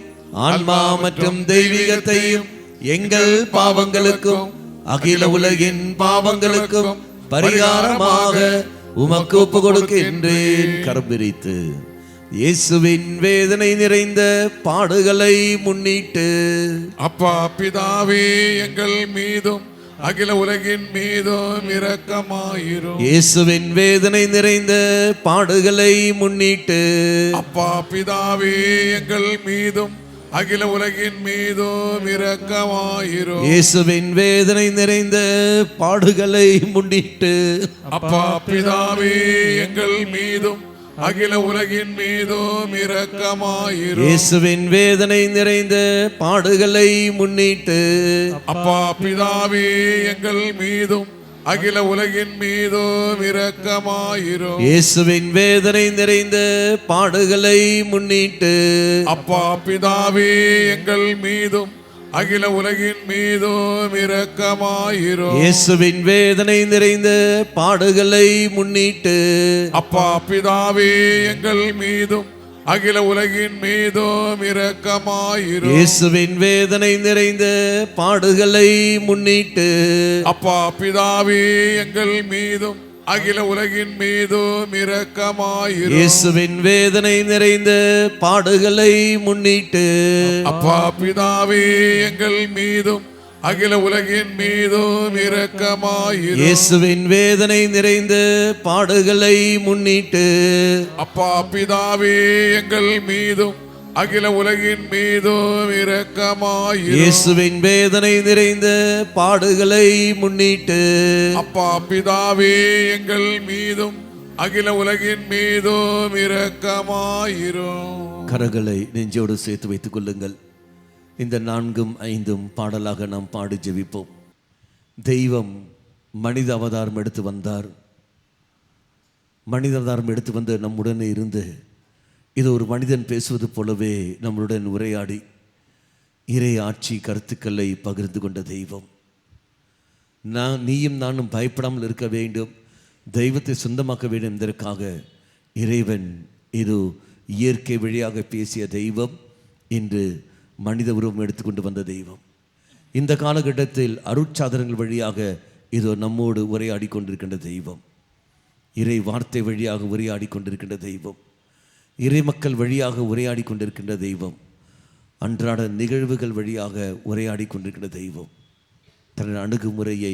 ஆன்மா மற்றும் தெய்வீகத்தையும் எங்கள் பாவங்களுக்கும் அகில உலகின் பாவங்களுக்கும் பரிகாரமாக உமக்கு ஒப்பு கொடுக்கின்றேன். கரம் விரித்து இயேசுவின் வேதனை நிறைந்த பாடுகளை முன்னிட்டு, அப்பா பிதாவே எங்கள் மீதும் அகில உலகின் மீதும் இரக்கமாயிரும். இயேசுவின் வேதனை நிறைந்த பாடுகளை முன்னிட்டு அப்பா பிதாவே எங்கள் மீதும் அகில உலகின் மீதும் இரக்கமாயிரும். இயேசுவின் வேதனை நிறைந்த பாடுகளை முன்னிட்டு அப்பா பிதாவே எங்கள் மீதும் அகில உலகின் மீதும் இரக்கமாயிரும். இயேசுவின் வேதனை நிறைந்த பாடுகளை முன்னிட்டு அப்பா பிதாவே எங்கள் மீதும் அகில உலகின் மீதும் இரக்கமாயிரும். இயேசுவின் வேதனை நிறைந்த பாடுகளை முன்னிட்டு அப்பா பிதாவே எங்கள் மீதும் அகில உலகின் மீதும் இரக்கமாயிரும். இயேசுவின் வேதனை நிறைந்த பாடுகளை முன்னிட்டு அப்பா பிதாவே எங்கள் மீதும் அகில உலகின் மீதும் இரக்கமாயிரும். இயேசுவின் வேதனை நிறைந்த பாடுகளை முன்னிட்டு அப்பா பிதாவே எங்கள் மீதும் அகில உலகின் மீதும் இரக்கமாயிரும். இயேசுவின் வேதனை நிறைந்த பாடுகளை முன்னிட்டு அப்பா பிதாவே எங்கள் மீதும் அகில உலகின் மீதும் இரக்கமாயிரும். இயேசுவின் வேதனை நிறைந்த பாடுகளை முன்னிட்டு அப்பா பிதாவே எங்கள் மீதும் அகில உலகின் மீதும் இரக்கமாயிரும். இயேசுவின் வேதனை நிறைந்த பாடுகளை முன்னிட்டு அப்பா பிதாவே எங்கள் மீதும் அகில உலகின் மீதும் இரக்கமாயிரும். கரங்களை நெஞ்சோடு சேர்த்து வைத்துக் கொள்ளுங்கள். இந்த 4, 5 பாடலாக நாம் பாடி ஜெபிப்போம். தெய்வம் மனித அவதாரம் எடுத்து வந்தார். மனித அவதாரம் எடுத்து வந்து நம்முடனே இருந்து இது ஒரு மனிதன் பேசுவது போலவே நம்மளுடன் உரையாடி இறை ஆட்சி கருத்துக்களை பகிர்ந்து கொண்ட தெய்வம். நீயும் நானும் பயப்படாமல் இருக்க வேண்டும், தெய்வத்தை சொந்தமாக்க வேண்டும் என்பதற்காக இறைவன் இது இயற்கை வழியாக பேசிய தெய்வம் இன்று மனித உருவம் எடுத்துக்கொண்டு வந்த தெய்வம். இந்த காலகட்டத்தில் அருட்சாதனங்கள் வழியாக இதோ நம்மோடு உரையாடி கொண்டிருக்கின்ற தெய்வம். இறை வார்த்தை வழியாக உரையாடி கொண்டிருக்கின்ற தெய்வம். இறை மக்கள் வழியாக உரையாடி கொண்டிருக்கின்ற தெய்வம். அன்றாட நிகழ்வுகள் வழியாக உரையாடி கொண்டிருக்கின்ற தெய்வம். தன் அணுகுமுறையை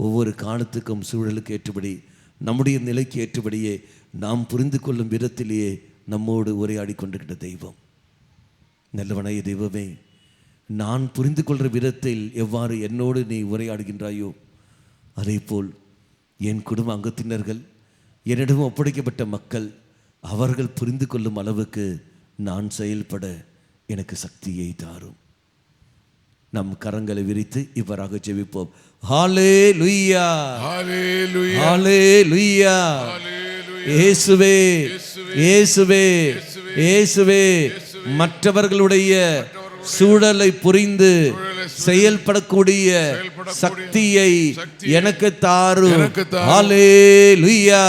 ஒவ்வொரு காலத்துக்கும் சூழலுக்கு ஏற்றபடி நம்முடைய நிலைக்கு ஏற்றபடியே நாம் புரிந்து கொள்ளும் விதத்திலேயே நம்மோடு உரையாடி கொண்டிருக்கின்ற தெய்வம். நல்லவனாய தெய்வமே, நான் புரிந்து கொள்கிற விதத்தில் எவ்வாறு என்னோடு நீ உரையாடுகின்றாயோ அதே போல் என் குடும்ப அங்கத்தினர்கள், என்னிடம் ஒப்படைக்கப்பட்ட மக்கள், அவர்கள் புரிந்து கொள்ளும் அளவுக்கு நான் செயல்பட எனக்கு சக்தியை தாரும். நம் கரங்களை விரித்து இவ்வாறாக ஜெபிப்போம். ஹல்லேலூயா, ஹல்லேலூயா, ஹல்லேலூயா. இயேசுவே, இயேசுவே, இயேசுவே, மற்றவர்களுடைய சூழலை புரிந்து செயல்படக்கூடிய சக்தியை எனக்கு தாரும். ஹல்லேலூயா,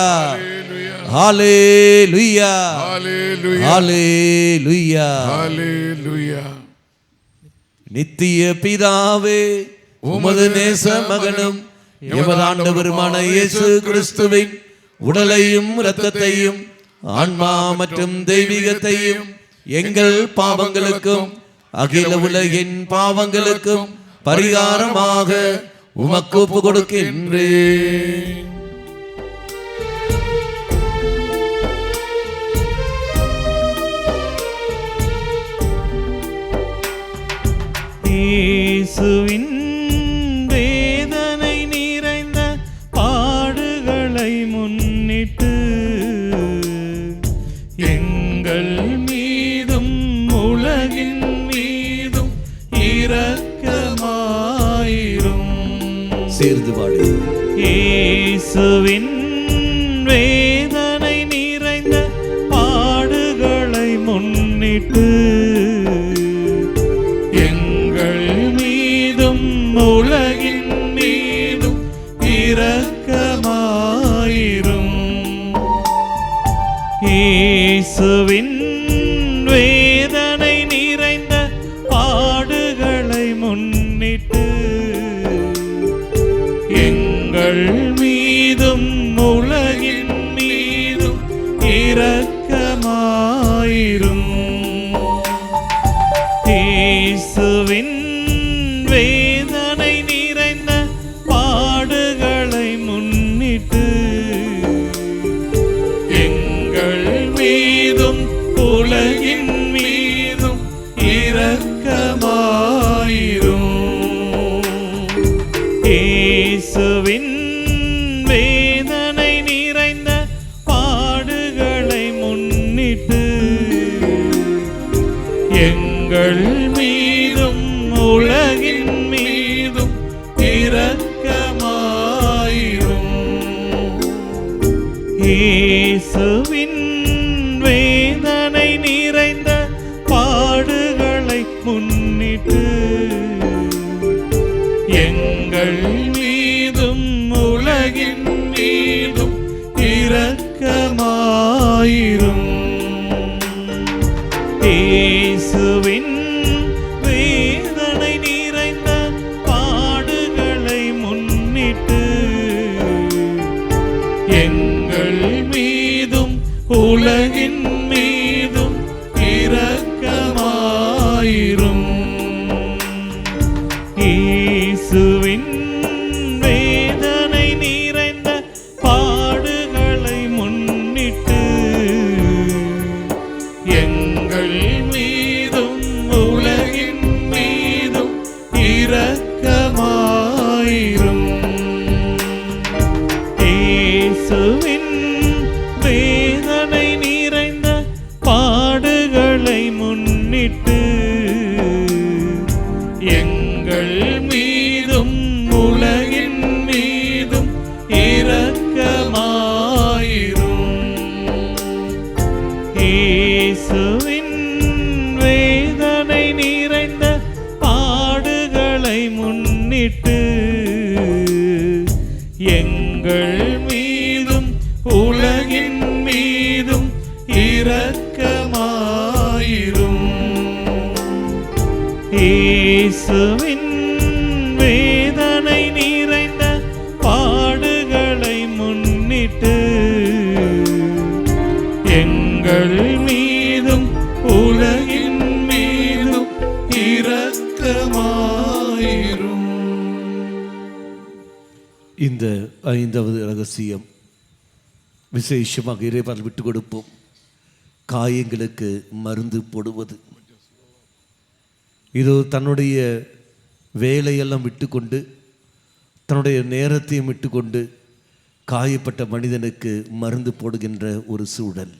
ஹல்லேலூயா, ஹல்லேலூயா, ஹல்லேலூயா. நித்திய பிதாவே, உமது நேச மகனும் எமது ஆண்டவருமான இயேசு கிறிஸ்துவின் உடலையும் இரத்தத்தையும் ஆன்மா மற்றும் தெய்வீகத்தையும் எங்கள் பாவங்களுக்கும் அகில உலகின் பாவங்களுக்கும் பரிகாரமாக உமக்கு ஒப்பு கொடுக்கின்றேன். இயேசுவின் வேதனை நிறைந்த பாடுகளை முன்னிட்டு எங்கள் மீதும் உலகின் மீதும் இரக்கமாயிரும். சேர்ந்து பாடு. இயேசுவின் வேதனை நிறைந்த பாடுகளை முன்னிட்டு எங்கள் மீதும் உலகின் மீதும் இரக்கமாயிரும். இயேசுவின் வேதனை நிறைந்த பாடுகளை முன்னிட்டு எங்கள் மீதும் உலகின் மீதும் இரக்கமாயிரும். இயேசுவின் வேதனை நிறைந்த முன்னிட்டு எங்கள் மீதும் உலகின் மீதும் இரக்கமாயிரும். இயேசுவின் வேதனை நிறைந்த பாடுகளை முன்னிட்டு எங்கள் மீதும் உலகின் மீதும் இரக்கமாயிரும். இயேசுவின் வேதனை நிறைந்த பாடுகளை முன்னிட்டு எங்கள் மீதும் உலகின் மீதும் இரக்கமாயிரும். இயேசுவின் வேதனை நிறைந்த பாடுகளை முன்னிட்டு எங்கள் மீதும் உலகின் மீதும் இரக்கமாயிரும். இயேசுவின் வேதனை நிறைந்த பாடுகளை முன்னிட்டு எங்கள் மீதும் உலகின் மீதும் இரக்கமாயிரும். இயேசுவின் வேதனை நிறைந்த பாடுகளை முன்னிட்டு எங்கள் மீதும் உலகின் மீதும் இரக்கமாயிரும். இயேசுவின் வேதனை நிறைந்த பாடுகளை முன்னிட்டு எங்கள் மீதும் உலகின் மீதும் இரக்கமாயிரும். இயேசுவின் வேதனை நிறைந்த பாடுகளை முன்னிட்டு எங்கள் மீதும் உலகின் மீதும் இரக்கமாயிரும். இந்த 5வது ரகசியம் விசேஷமாக இறைவன் விட்டு கொடுப்போம். காயங்களுக்கு மருந்து போடுவது. இது தன்னுடைய வேலையெல்லாம் விட்டுக்கொண்டு தன்னுடைய நேரத்தையும் விட்டுக்கொண்டு காயப்பட்ட மனிதனுக்கு மருந்து போடுகின்ற ஒரு சூழல்.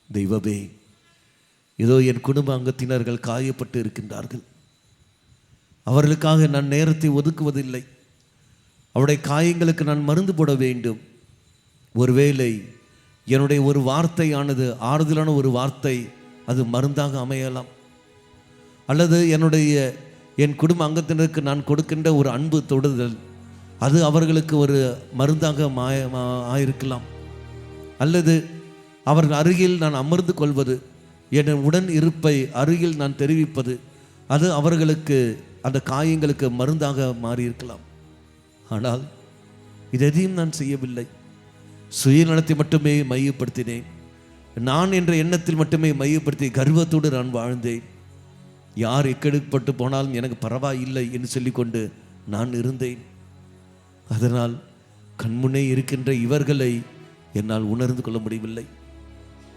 தெய்வமே, இதோ என் குடும்ப அங்கத்தினர்கள் காயப்பட்டு இருக்கின்றார்கள். அவர்களுக்காக நான் நேரத்தை ஒதுக்குவதில்லை. அவருடைய காயங்களுக்கு நான் மருந்து போட வேண்டும். ஒருவேளை என்னுடைய ஒரு வார்த்தையானது ஆறுதலான ஒரு வார்த்தை, அது மருந்தாக அமையலாம். அல்லது என் குடும்ப அங்கத்தினருக்கு நான் கொடுக்கின்ற ஒரு அன்பு தொடுதல், அது அவர்களுக்கு ஒரு மருந்தாக ஆயிருக்கலாம். அல்லது அவர்கள் அருகில் நான் அமர்ந்து கொள்வது, என் உடன் இருப்பை அருகில் நான் தெரிவிப்பது, அது அவர்களுக்கு அந்த காயங்களுக்கு மருந்தாக மாறியிருக்கலாம். ஆனால் இது எதையும் நான் செய்யவில்லை. சுயநலத்தை மட்டுமே மையப்படுத்தினேன். நான் என்ற எண்ணத்தில் மட்டுமே மையப்படுத்தி கர்வத்தோடு நான் வாழ்ந்தேன். யார் இக்கெடுப்பட்டு போனாலும் எனக்கு பரவாயில்லை என்று சொல்லிக்கொண்டு நான் இருந்தேன். அதனால் கண்முன்னே இருக்கின்ற இவர்களை என்னால் உணர்ந்து கொள்ள முடியவில்லை.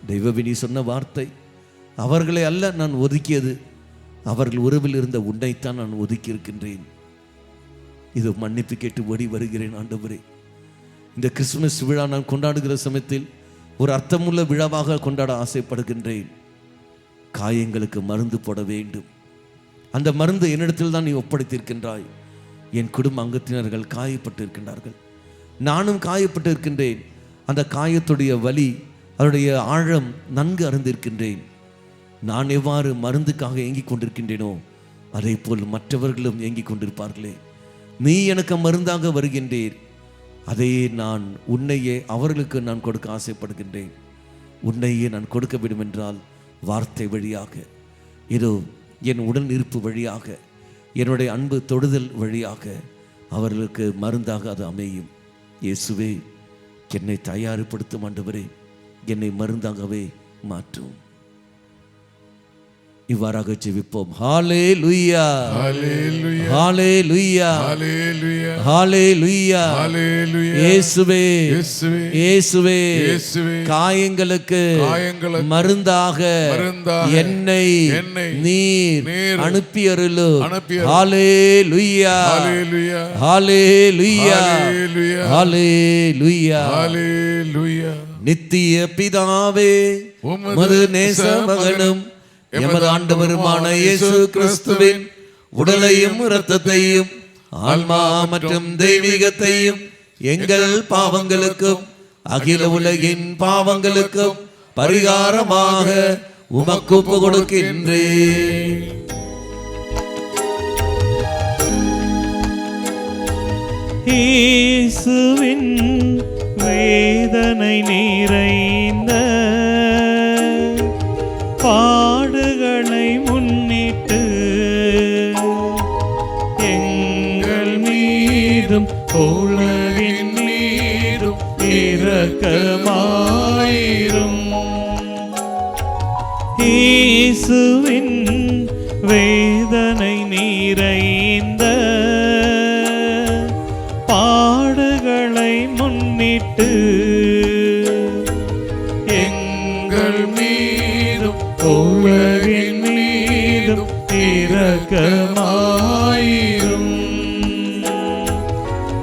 தெய்வவினி சொன்ன வார்த்தை, அவர்களை அல்ல நான் ஒதுக்கியது, அவர்கள் உறவில் இருந்த உன்னைத்தான் நான் ஒதுக்கி இருக்கின்றேன். இது மன்னிப்பு கேட்டு ஓடி வருகிறேன். ஆண்டவரே, இந்த கிறிஸ்துமஸ் விழா நான் கொண்டாடுகிற சமயத்தில் ஒரு அர்த்தமுள்ள விழாவாக கொண்டாட ஆசைப்படுகின்றேன். காயங்களுக்கு மருந்து போட வேண்டும். அந்த மருந்து என்னிடத்தில் தான் நீ ஒப்படைத்திருக்கின்றாய். என் குடும்ப அங்கத்தினர்கள் காயப்பட்டு இருக்கின்றார்கள், நானும் காயப்பட்டு இருக்கின்றேன். அந்த காயத்துடைய வலி, அதனுடைய ஆழம் நன்கு அறிந்திருக்கின்றேன். நான் எவ்வாறு மருந்துக்காக ஏங்கிக் கொண்டிருக்கின்றேனோ அதே போல் மற்றவர்களும் ஏங்கிக் கொண்டிருப்பார்களே. நீ எனக்கு மருந்தாக வருகின்றீர். அதையே நான் உன்னையே அவர்களுக்கு நான் கொடுக்க ஆசைப்படுகின்றேன். உன்னையே நான் கொடுக்க வேண்டும் என்றால் வார்த்தை வழியாக, இதோ என் உடன் இருப்பு வழியாக, என்னுடைய அன்பு தொடுதல் வழியாக அவர்களுக்கு மருந்தாக அது அமையும். இயேசுவே, என்னை தயார்படுத்தும் ஆண்டவரே, என்னை மருந்தாகவே மாற்றும். இவ்வாறாக ஜெபிப்போம். ஹalleluya ஹalleluya ஹalleluya ஹalleluya ஹalleluya ஹalleluya. இயேசுவே இயேசுவே இயேசுவே இயேசுவே காயங்களுக்கு மருந்தாக என்னை நீர் அனுப்பி அருளும். ஹalleluya ஹalleluya ஹalleluya ஹalleluya ஹalleluya. நித்திய பிதாவே உமது நேச மகனும் எமது ஆண்டவருமான இயேசு கிறிஸ்துவின் உடலையும் இரத்தத்தையும் ஆன்மா மற்றும் தெய்வீகத்தையும் எங்கள் பாவங்களுக்கும் அகில உலகின் பாவங்களுக்கும் பரிகாரமாக உமக்கு ஒப்புக் கொடுக்கின்றேன். இயேசுவின் வேதனை நிறைந்த பாடுகளை முன்னிட்டு எங்கள் மீதும் உலகின் மீதும் இரக்கமாயிரும். இயேசுவின் வேதனை நிறைந்த பாடுகளை முன்னிட்டு எங்கள் மீதும் உலகின் மீதும் இரக்கமாயிரும்.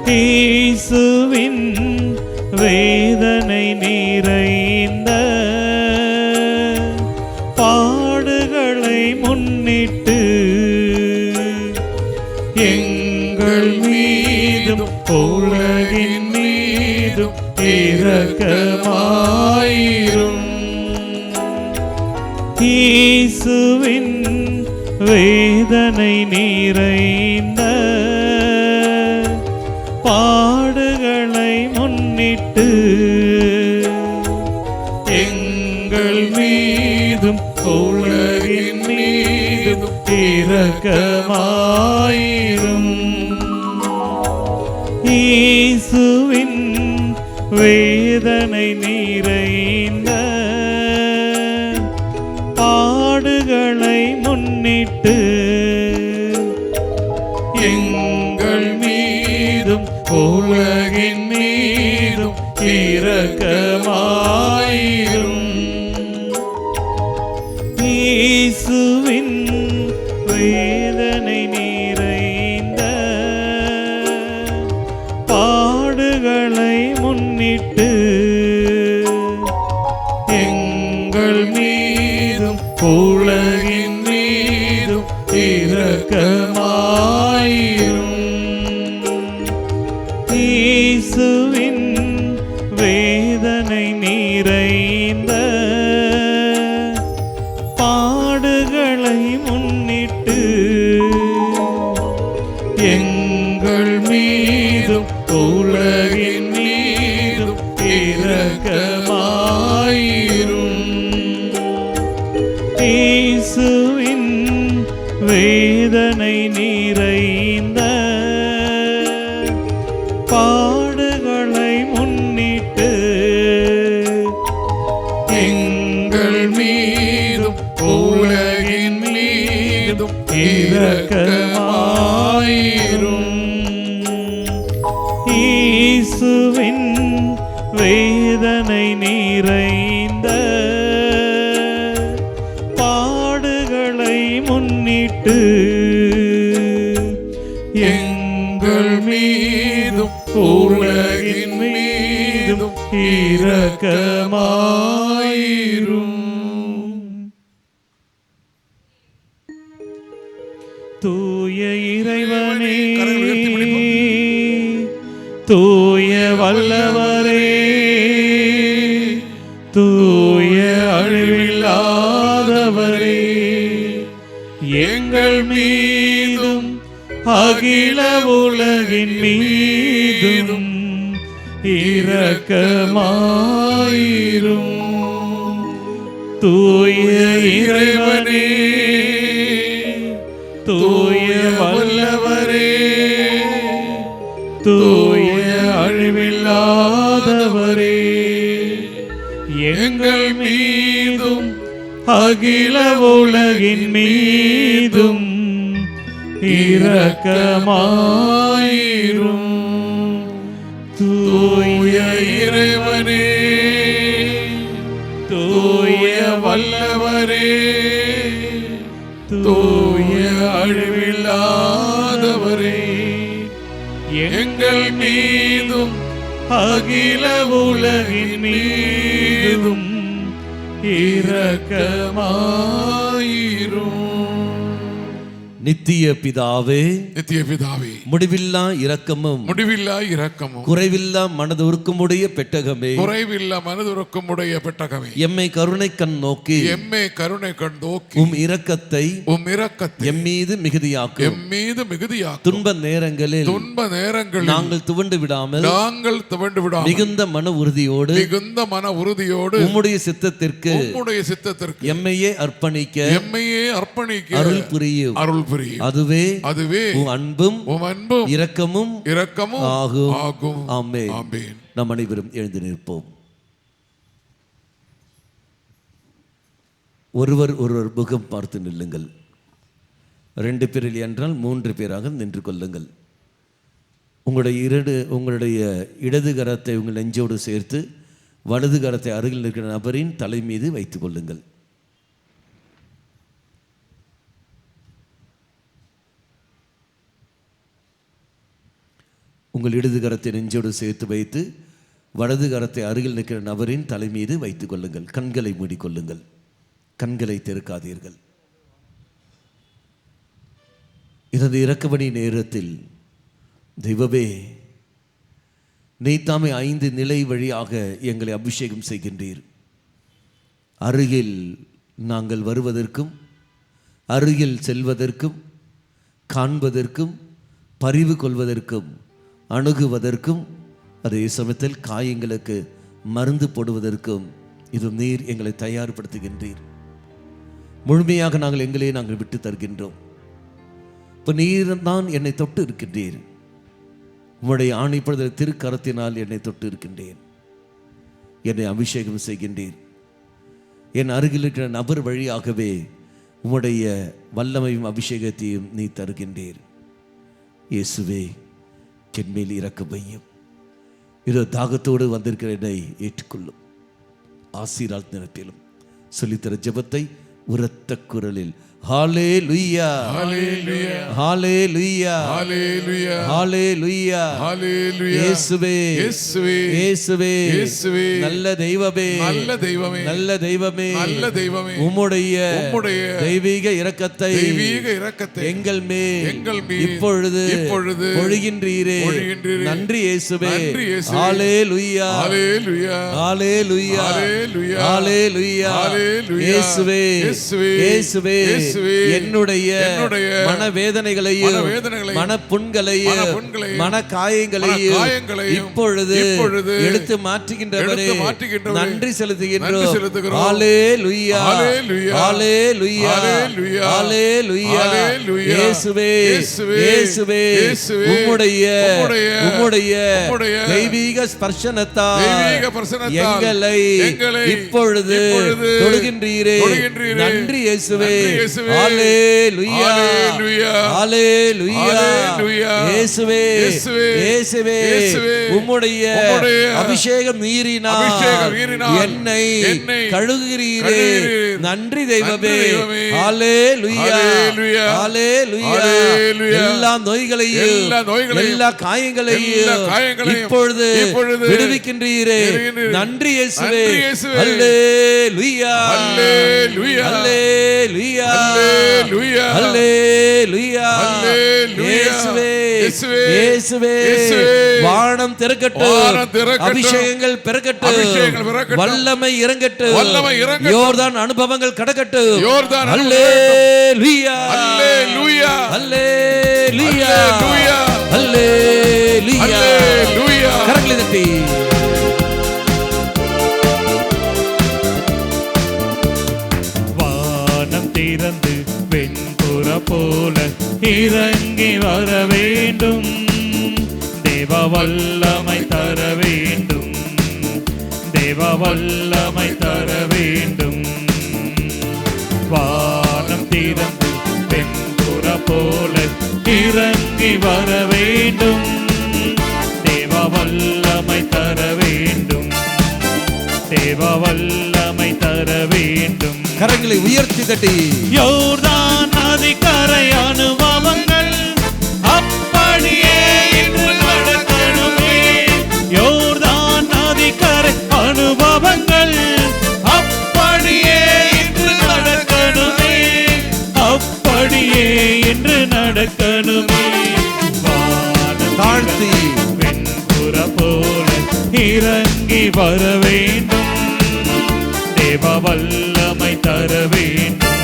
இயேசுவின் வேதனை நிறைந்த பாடுகளை முன்னிட்டு எங்கள் மீதும் உலகின் மீதும் இரக்கமாயிரும். இயேசுவின் வேதனை நிறைந்த பாடுகளை முன்னிட்டு எங்கள் மீதும் உலகின் மீதும் இரக்கமாயிரும். இயேசுவின் வேதனை நிறைந்த பாடுகளை முன்னிட்டு எங்கள் மீதும் உலகின் மீதும் இரக்கமாயிரும். இயேசுவின் வேதனை நிறைந்த பாடுகளை முன்னிட்டு எங்கள் மீதும் உலகின் மீதும் இரக்கமாயிரும். இயேசுவின் வேதனை நிறைந்த பாடுகளை முன்னிட்டு எங்கள் மீதும் உலகின் மீதும் இரக்கமாயிரும். இயேசுவின் வேதனை நிறைந்த பாடுகளை முன்னிட்டு எங்கள் மீதும் உலகின் மீதும் இரக்கமாயிரும். இயேசுவின் வேதனை நிறைந்த பாடுகளை முன்னிட்டு எங்கள் மீதும் உலகின் மீதும் இரக்கமாயிரும். தூய இறைவனே, தூய வல்லவரே, தூய அழிவில்லாதவரே, எங்கள் மீதும் அகில உலகின் மீதும் இரக்கமாயிரும். தூய இறைவனே, தூய வல்லவரே, தூய அழிவில்லாதவரே, எங்கள் மீதும் அகில உலகின் மீதும் இரக்கமாயிரும். தூய இறைவனே, தூய வல்லவரே, தூய அழிவில்லாதவரே, எங்கள் மீதும் அகில உலகின் மீதும் இரக்கமாயிரும். நித்திய பிதாவே, நித்திய பிதாவே, முடிவில்லா இரக்கமும் முடிவில்லா இரக்கமும் குறைவில்லா மனதுருக்கமுடைய பெட்டகமே, குறைவில்லா மனதுருக்கமுடைய பெட்டகமே, எம்மை கருணை கண் நோக்கி எம்மை கருணை கண் நோக்கி உம் இரக்கத்தை எம்மீது மிகுதியாக்கும். எம்மீது மிகுதியாக்கும். துன்ப நேரங்களில் நாங்கள் துவண்டு விடாமல் மிகுந்த மன உறுதியோடு உம்முடைய சித்தத்திற்கு எம்மையே அர்ப்பணிக்க அருள் புரியும். அதுவே உம் அன்பும் இரக்கமும் ஆகும். ஆமென். நாம் அனைவரும் எழுந்து நிற்போம். ஒருவர் முகம் பார்த்து நில்லுங்கள். 2 பேர் இல்லை என்றால் 3 பேராக நின்று கொள்ளுங்கள். உங்களுடைய இடது கரத்தை உங்கள் நெஞ்சோடு சேர்த்து வலது கரத்தை அருகில் இருக்கிற நபரின் தலை மீது வைத்துக் கொள்ளுங்கள். உங்கள் இடது கரத்தை நெஞ்சோடு சேர்த்து வைத்து வலது கரத்தை அருகில் நிற்கிற நபரின் தலை மீது வைத்துக் கொள்ளுங்கள். கண்களை மூடிக்கொள்ளுங்கள். கண்களை திறக்காதீர்கள். இதன் இரக்கபடி நேரத்தில் தெய்வமே, நீ தாமே 5 நிலை வழியாக எங்களை அபிஷேகம் செய்கின்றீர். அருகில் நாங்கள் வருவதற்கும், அருகில் செல்வதற்கும், காண்பதற்கும், பரிவு கொள்வதற்கும், அணுகுவதற்கும், அதே சமயத்தில் காயங்களுக்கு மருந்து போடுவதற்கும் இது நீர் எங்களை தயார்படுத்துகின்றீர். முழுமையாக நாங்கள் விட்டு தருகின்றோம். இப்போ நீர் தான் என்னை தொட்டு இருக்கின்றீர். உம்முடைய ஆணைப்படுதல் திருக்கரத்தினால் என்னை தொட்டு இருக்கின்றேன். என்னை அபிஷேகம் செய்கின்றீர். என் அருகில் இருக்கிற நபர் வழியாகவே உம்முடைய வல்லமையும் அபிஷேகத்தையும் நீ தருகின்றீர். இயேசுவே, என்மேல் இரக்கம் வையும். இதோ தாகத்தோடு வந்திருக்கிற என்னை ஏற்றுக்கொள்ளும். ஆசீரால் நிரப்பிலும் சொல்லித்தர ஜெபத்தை உரத்த குரலில் ஹல்லேலூயா, ஹல்லேலூயா, ஹல்லேலூயா, ஹல்லேலூயா, ஹல்லேலூயா, ஹல்லேலூயா. இயேசுவே, இயேசுவே, இயேசுவே, இயேசுவே, நல்ல தெய்வமே, நல்ல தெய்வமே, நல்ல தெய்வமே, நல்ல தெய்வமே, உம்முடைய தெய்வீக இரக்கத்தை எங்கள் மேல் இப்பொழுது பொழிகின்றீரே. நன்றி இயேசுவே. ஹல்லேலூயா, ஹல்லேலூயா, ஹல்லேலூயா, ஹல்லேலூயா. இயேசுவே, இயேசுவே, என்னுடைய மனவேதனைகளையும் மனப்புண்களையும் மனக்காயங்களையும் இப்பொழுது எடுத்து மாற்றுகின்றவரே, நன்றி செலுத்துகின்றோம். ஹல்லேலூயா, ஹல்லேலூயா, ஹல்லேலூயா. இயேசுவே, இயேசுவே, உம்முடைய தெய்வீக ஸ்பர்சனத்தால் எங்களை இப்பொழுது தொடுகின்றீரே. நன்றி இயேசுவே. ஹல்லேலூயா, ஹல்லேலூயா. இயேசுவே, இயேசுவே, உம்முடைய அபிஷேகம் நீரினால் என்னை கழுகுகிறீரே. நன்றி தெய்வமே. ஹல்லேலூயா, ஹல்லேலூயா. எல்லா நோய்களையும் எல்லா காயங்களையும் இப்பொழுது விடுவிக்கின்றீரே. நன்றி இயேசுவே. ஹல்லேலூயா, ஹல்லேலூயா, ஹல்லேலூயா, ஹல்லேலூயா, ஹல்லேலூயா. இயேசுவே, இயேசுவே, வானம் திறக்கட்டும், அபிஷேகங்கள் பிறக்கட்டும், வல்லமை இறங்கட்டும், யோர்தான் அனுபவங்கள் கடக்கட்டும். ஹல்லேலூயா, ஹல்லேலூயா, ஹல்லேலூயா, ஹல்லேலூயா. கரங்களை தட்டி திறந்து வெண்புற போல இறங்கி வர வேண்டும். தேவ வல்லமை தர வேண்டும், தேவ வல்லமை தர வேண்டும். வானம் திறந்து வெண்புறா போல இறங்கி வர வேண்டும். தேவ வல்லமை தர வேண்டும். தேவ வல்லமை தர வேண்டும். கரங்களை உயர்த்தி தட்டி யோர்தான் நதிக்கரை அனுபவங்கள் அப்படியே இன்று நடக்கணுமே. யோர்தான் நதிக்கரை அனுபவங்கள் அப்படியே இன்று நடக்கணுமே. அப்படியே இன்று நடக்கணுமே. வானம் தாழ்த்தி வெண்புறா போல இறங்கி வர வேண்டும். தேவ வல்லமை தர வேண்டும்.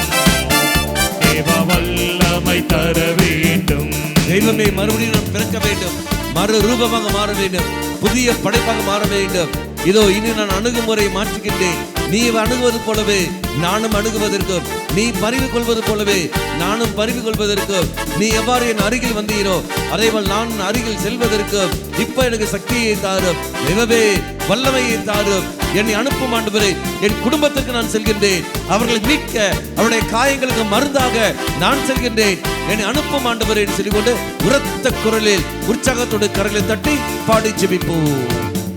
தேவ வல்லமை தர வேண்டும். தெய்வமே, மறுபடியும் நாம் பிறக்க வேண்டும். மறு ரூபமாக மாற வேண்டும். புதிய படைப்பாக மாற வேண்டும். இதோ இனி நான் அணுகுமுறை மாற்றுகின்றேன். நீ அணுகுவது போலவே நானும் அணுகுவதற்கும், நீ பறிவு கொள்வது போலவே நானும் பறிவு கொள்வதற்கும், நீ எவ்வாறு என் அருகில் வந்தீரோ அதேபோல் நான் அருகில் செல்வதற்கும் இப்ப எனக்கு சக்தியை தாரும். தெய்வமே, வல்லமையை தாரும். என்னை அனுப்பும் ஆண்டவரே. என் குடும்பத்துக்கு நான் செல்கின்றேன். அவர்களை மீட்க, அவருடைய காயங்களுக்கு மருந்தாக நான் செல்கின்றேன். என்னை அனுப்பும் ஆண்டவரே என்று சொல்லிக்கொண்டு உரத்த குரலில் உற்சாகத்தோடு கரங்களை தட்டி பாடி ஜெபிப்போம்.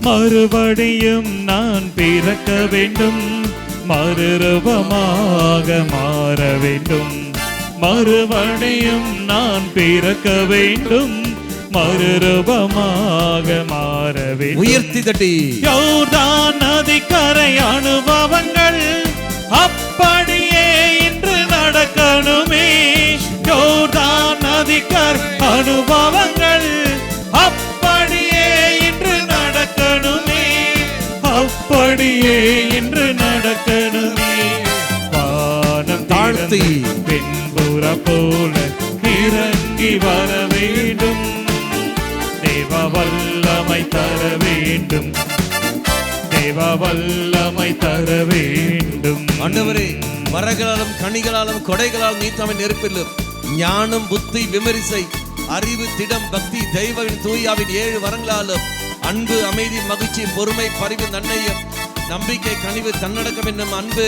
மறுபடியும் நான் பிறக்க வேண்டும். மறுரூபமாக மாற வேண்டும். மறுபடியும் நான் பிறக்க வேண்டும். மறுரூபமாக மாற வேண்டும். உயர்த்தி தட்டி யோர்தான் நதிக்கரை அனுபவங்கள் அப்படியே இன்று நடக்கணுமே. யோர்தான் நதிக்கரை அனுபவங்கள் அப்படியே இன்று நடக்கணுமே. அப்படியே இன்று நடக்கணுமே. வானம் தாழ்த்தி வெண்புறா போல இறங்கி வர வேண்டும். தேவ வல்லமை தர வேண்டும். தேவ வல்லமை தர வேண்டும். ஆண்டவரே, மரங்களாலும் கனிகளாலும் கொடைகளாலும் நீ தம்மை நெருப்பிலும் ஞானம் புத்தி விமரிசை அறிவு திடம் பக்தி தெய்வவின் தூயாவின் 7 வரங்களாலும் அன்பு அமைதி மகிழ்ச்சி பொறுமை பரிவு நன்மையும் நம்பிக்கை கனிவு தன்னடக்கம் என்னும் அன்பு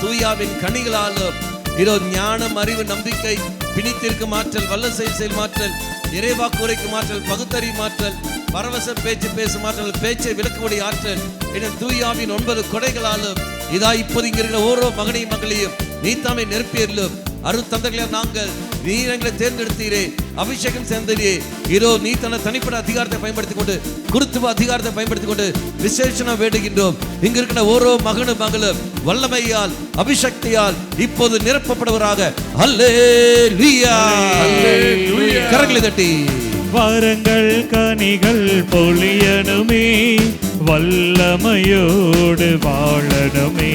தூயாவின் கனிகளாலும் இதோ ஞானம் அறிவு நம்பிக்கை பிணித்திற்கு மாற்றல் வல்ல செயல் மாற்றல் இறைவாக்கு உரைக்கும் ஆற்றல் பகுத்தறிவு மாற்றல் பரவச பேச்சு பேசும் ஆற்றல் பேச்சை விளக்கும்படி ஆற்றல் என தூயாவின் 9 கொடைகளாலும் இதா இப்போது இங்க இருக்கிற ஓரோ மகனையும் மகளையும் நீ தாமே நெருப்பியலும் அருத்தந்தைகளை நாங்கள் நீ எங்களை தேர்ந்தெடுத்தீரே அபிஷேகம் சேர்ந்தே இதோ நீ தன்னை தனிப்பட்ட அதிகாரத்தை பயன்படுத்திக் கொண்டு குருத்துவ அதிகாரத்தை பயன்படுத்திக் கொண்டு விசேஷனம் வேண்டுகின்றோம். இங்க இருக்கிற ஓரோ மகனும் மகளும் வல்லமையால் அபிஷக்தியால் இப்போது நிரப்பப்படுவராக. அல்லேலூயா. கரங்களை தட்டி வரங்கள் கனிகள் பொழியணுமே. வல்லமையோடு வாழணுமே.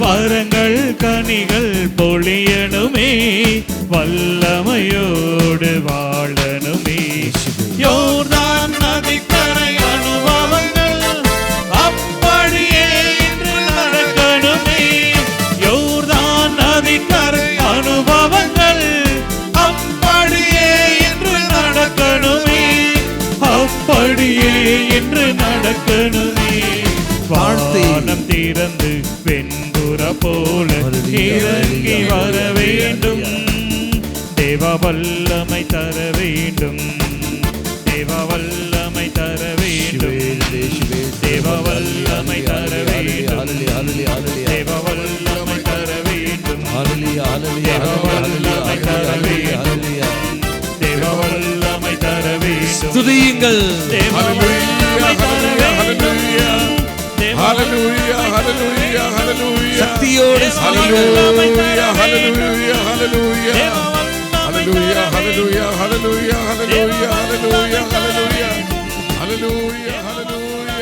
வரங்கள் கனிகள் பொழியணுமே. வல்லமையோடு வாழணுமே. யோர்தான் நதிக்கரை அனுபவங்கள் அப்படியே இன்று நடக்கணுமே. யோர்தான் நதிக்கரை அனுபவங்கள் அப்படியே இன்று நடக்கணுமே. அப்படியே இன்று நடக்கணுமே. வானம் திறந்து வெண்புறா போல இறங்கி வர வேண்டும். தேவ வல்லமை தர வேண்டும். தேவ வல்லமை தர வேண்டும். தேவ வல்லமை தர வேண்டும். தேவ வல்லமை தர வேண்டும். தேவ வல்லமை தர வேண்டும். தேவ வல்லமை தர வேண்டும். துதியுங்கள். தேவ வல்லமை தர வேண்டும். Hallelujah, hallelujah, hallelujah. சக்தியோடு Hallelujah, hallelujah, hallelujah. Hallelujah, hallelujah, hallelujah, hallelujah, hallelujah, hallelujah. Hallelujah, hallelujah.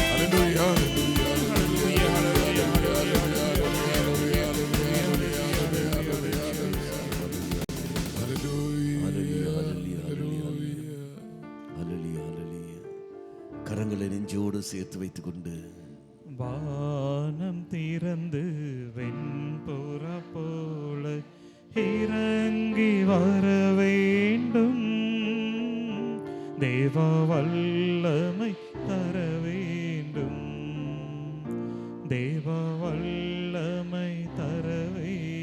Hallelujah, கரங்களை நெஞ்சோடு சேர்த்து வைத்துக் கொண்டு வானம் திறந்து வெண்புறா போல இறங்கி வர வேண்டும். தேவ வல்லமை தர வேண்டும். தேவ வல்லமை தர வேண்டும்.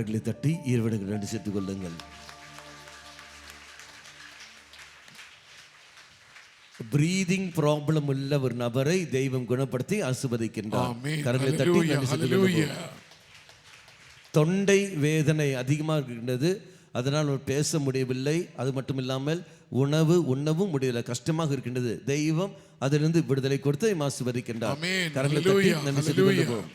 கரங்களை தட்டி இருவனுக்கு நன்றி சேர்த்துக் கொள்ளுங்கள். பிரீதிங் ப்ராப்ளம் உள்ள ஒரு நபரை தெய்வம் குணப்படுத்தி ஆசீர்வதிக்கின்றார். கரங்களை தட்டி நன்றி சேர்த்துக் கொள்ளுங்கள். தொண்டை வேதனை அதிகமாக இருக்கின்றது, அதனால் பேச முடியவில்லை. அது மட்டும் இல்லாமல் உண்ணவும் முடியல, கஷ்டமாக இருக்கின்றது. தெய்வம் அதிலிருந்து விடுதலை கொடுத்து ஆசீர்வதிக்கின்றார். கரங்களை தட்டி நன்றி சேர்த்துக் கொள்ளுவோம்.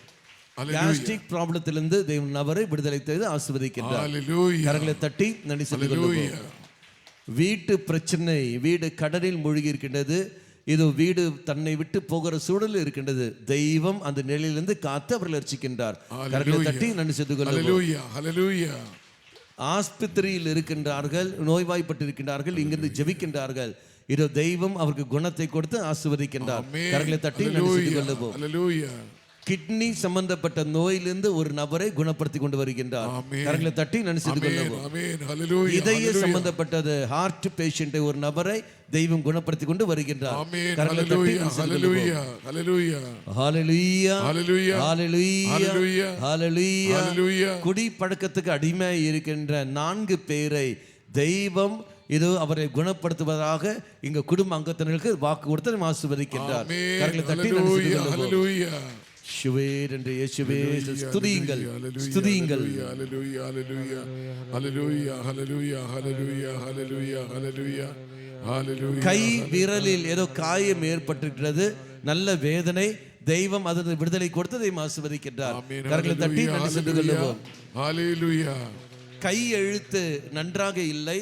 கேஸ்ட்ரிக் ப்ராப்ளத்திலிருந்து தெய்வம் நபரை விடுதலை செய்து ஆசீர்வதிக்கின்றார். கரங்களை தட்டி நன்றி சேர்த்துக் கொள்ளுவோம். வீட்டு பிரச்சனை, வீடு கடலில் மூழ்கி இருக்கின்றது. இது வீடு தன்னை விட்டு போகிற சூழல் இருக்கின்றது. தெய்வம் அந்த நிலையிலிருந்து காத்து அவர்கள் ரட்சிக்கின்றார். கரங்களை தட்டி நன்றி செய்து கொள்ளுங்கள். ஆஸ்பத்திரியில் இருக்கின்றார்கள், நோய்வாய்ப்பட்டு இருக்கின்றார்கள், இங்கிருந்து ஜெபிக்கின்றார்கள். இது தெய்வம் அவருக்கு குணத்தை கொடுத்து ஆசீர்வதிக்கின்றார். கரங்களை தட்டி நன்றி செய்து கொள்ளுவோம். கிட்னி சம்பந்தப்பட்ட நோயிலிருந்து ஒரு நபரை குணப்படுத்தி கொண்டு வருகின்றார். கரங்களை தட்டி நன்றி செய்து கொள்ளுவோம். இதய சம்பந்தப்பட்டது ஹார்ட் பேஷண்ட் ஒரு நபரை தெய்வம் குணப்படுத்தி கொண்டு வருகின்றார். கரங்களை தட்டி ஹalleluya ஹalleluya ஹalleluya ஹalleluya. குடி பழக்கத்துக்கு அடிமையாய் இருக்கின்ற 4 பேரை தெய்வம் இது அவரை குணப்படுத்துவதாக இங்க குடும்ப அங்கத்தினருக்கு வாக்கு கொடுத்து ஆசீர்வதிக்கின்றார். கரங்களை தட்டி நன்றி செய்து கொள்ளுவோம். ஷுவேர் என்று இயேசுவே ஸ்துதியுங்கள், ஸ்துதியுங்கள். ஹalleluya ஹalleluya ஹalleluya ஹalleluya ஹalleluya ஹalleluya ஹalleluya ஹalleluya. கை விரலில் ஏதோ காயம் ஏற்பட்டிருக்கிறது, நல்ல வேதனை. தெய்வம் அதற்கு விடுதலை கொடுத்து தெய்வம் ஆசீர்வதிக்கின்றார். கரங்களை தட்டி நன்றி செய்து கொள்ளுவோம். ஹalleluya. கை எழுத்து நன்றாக இல்லை,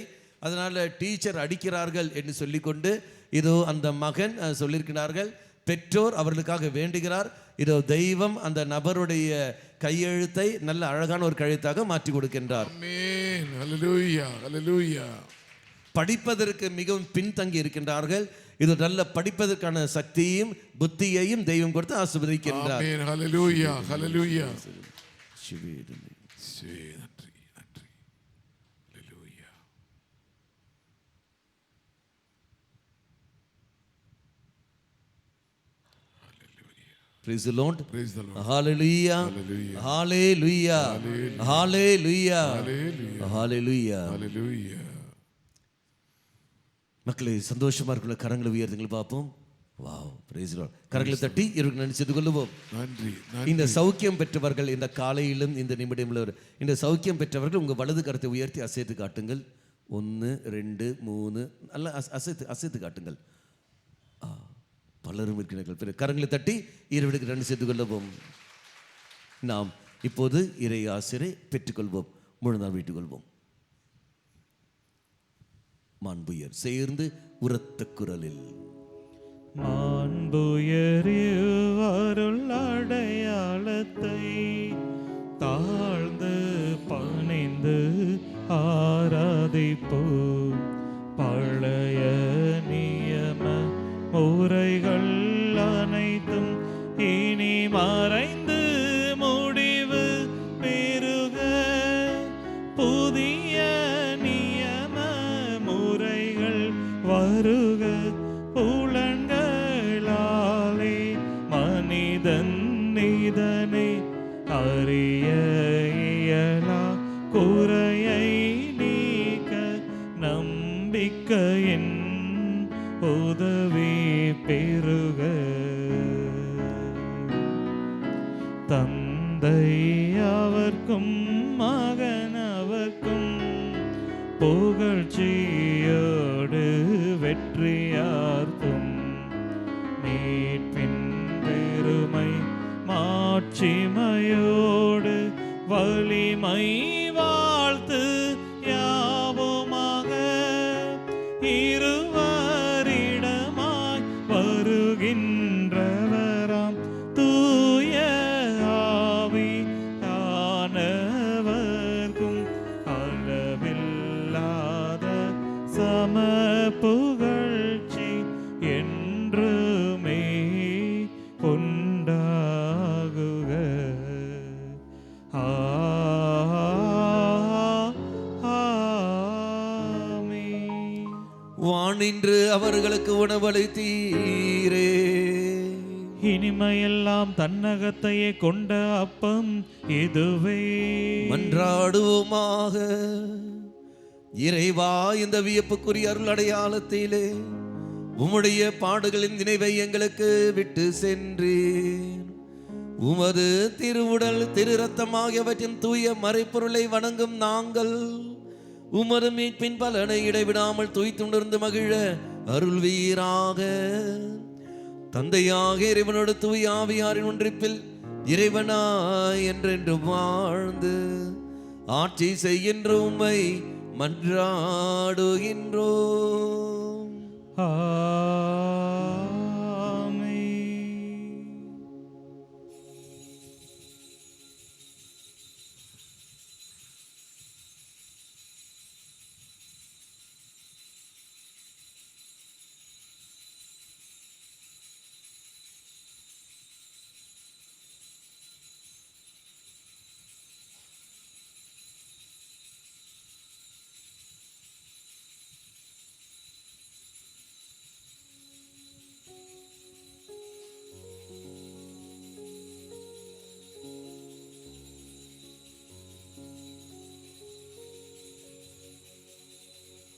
அதனால டீச்சர் அடிக்கிறார்கள் என்று சொல்லிக்கொண்டு இதோ அந்த மகன் சொல்லியிருக்கிறார்கள். பெற்றோர் அவர்களுக்காக வேண்டுகிறார். இதோ தெய்வம் அந்த நபருடைய கையெழுத்தை நல்ல அழகான ஒரு கழுத்தாக மாற்றி கொடுக்கின்றார். ஆமென். ஹalleluya ஹalleluya. படிப்பதற்கு மிகவும் பின்தங்கி இருக்கின்றார்கள். இது நல்ல படிப்பதற்கான சக்தியையும் புத்தியையும் தெய்வம் கொடுத்து ஆசீர்வதிக்கின்றார். ஆமென். ஹalleluya ஹalleluya. Praise the Lord. Praise the Lord. Hallelujah. Hallelujah. Hallelujah. Hallelujah. Hallelujah. மக்களே சந்தோஷமா இருக்கிற கரங்களை உயர்த்துங்கள் பார்ப்போம். Wow, praise the Lord. கரங்களை தட்டி இவருக்கு நன்றி செய்து கொள்வோம். நன்றி. இந்த சௌக்கியம் பெற்றவர்கள் இந்த காலையிலும் இந்த நிமிடமும் இந்த சௌக்கியம் பெற்றவர்கள் உங்க வலது கரத்தை உயர்த்தி அசைத்து காட்டுங்கள். 1 2 3 நல்ல அசைத்து காட்டுங்கள். பலரும் இருக்கிறார்கள். கரங்களை தட்டி இருவருக்கு நன்றி செய்து கொள்வோம். நாம் இப்போது இறை ஆசிரை பெற்றுக்கொள்வோம். முழுநாள் வீட்டுக் கொள்வோம். மாண்புயர் சேர்ந்து உரத்த குரலில் மாண்புயரில் அடையாளத்தை தாழ்ந்து பணிந்து ஆராதிப்போம். பழைய நியம முறைகள் அனைத்தும் இனி மறைந்து முடிவு பெறுக. புதிய நியம முறைகள் வருக. புலன்களாலே மனிதன் இதனை அறிய இயலா. குறையை நீக்க நம்பிக்கையின் உதவி பெறுக. தந்தை அவர்க்கும் மகன் அவர்க்கும் புகழ்ச்சியோடு வெற்றியார்க்கும் மீட்பின் பெருமை மாட்சிமையோடு வலிமை வாழ்த்து யாவுமாக. இருவரிடமாய் வருகின்றவராம் தூய ஆவியானவர்க்கும் அளவில்லாத சம புகழ்ச்சி என்றுமே உண்டாகுக. வானின்று அவர்களுக்கு உணவளித்தீரே. இனிமையெல்லாம் தன்னகத்தையே கொண்ட அப்பம் இதுவே. மன்றாடுவோமாக. இறைவா, இந்த வியப்புக்குரிய அருள் அடையாளத்திலே உம்முடைய பாடுகளின் நினைவை எங்களுக்கு விட்டு சென்றேன். உமது திருவுடல் திரு ரத்தம் ஆகியவற்றின் தூய மறைப்பொருளை வணங்கும் நாங்கள் உமது மீட்பின் பலனை இடைவிடாமல் துய்த்துணர்ந்து மகிழ அருள்வீராக. தந்தையாக இறைவனோடு தூய ஆவியாரின் ஒன்றிப்பில் இறைவனாய் என்றென்று வாழ்ந்து ஆட்சி செய்கின்ற உம்மை மன்றாடுகின்றோம். ஆமென்.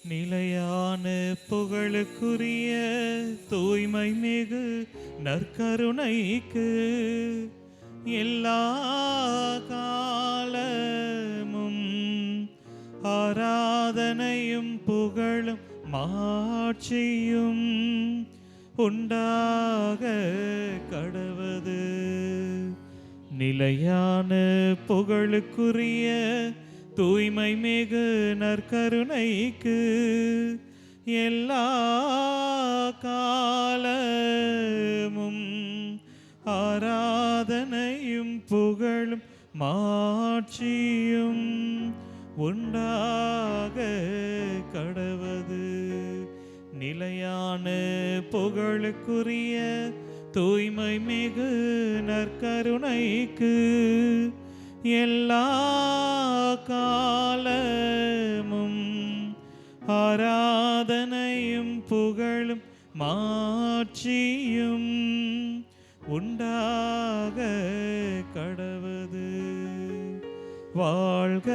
நிலையான புகழுக்குரிய தூய்மை மிகு நற்கருணைக்கு எல்லா காலமும் ஆராதனையும் புகழும் மாட்சியும் உண்டாக கடவது. நிலையான புகழுக்குரிய தூய்மை மிகு நற்கருணைக்கு எல்லா காலமும் ஆராதனையும் புகழும் மாட்சியும் உண்டாக கடவது. நிலையான புகழுக்குரிய தூய்மை மிகு நற்கருணைக்கு எல்லா காலமும் ஆராதனையும் புகழும் மாட்சியும் உண்டாக கடவது. வாழ்க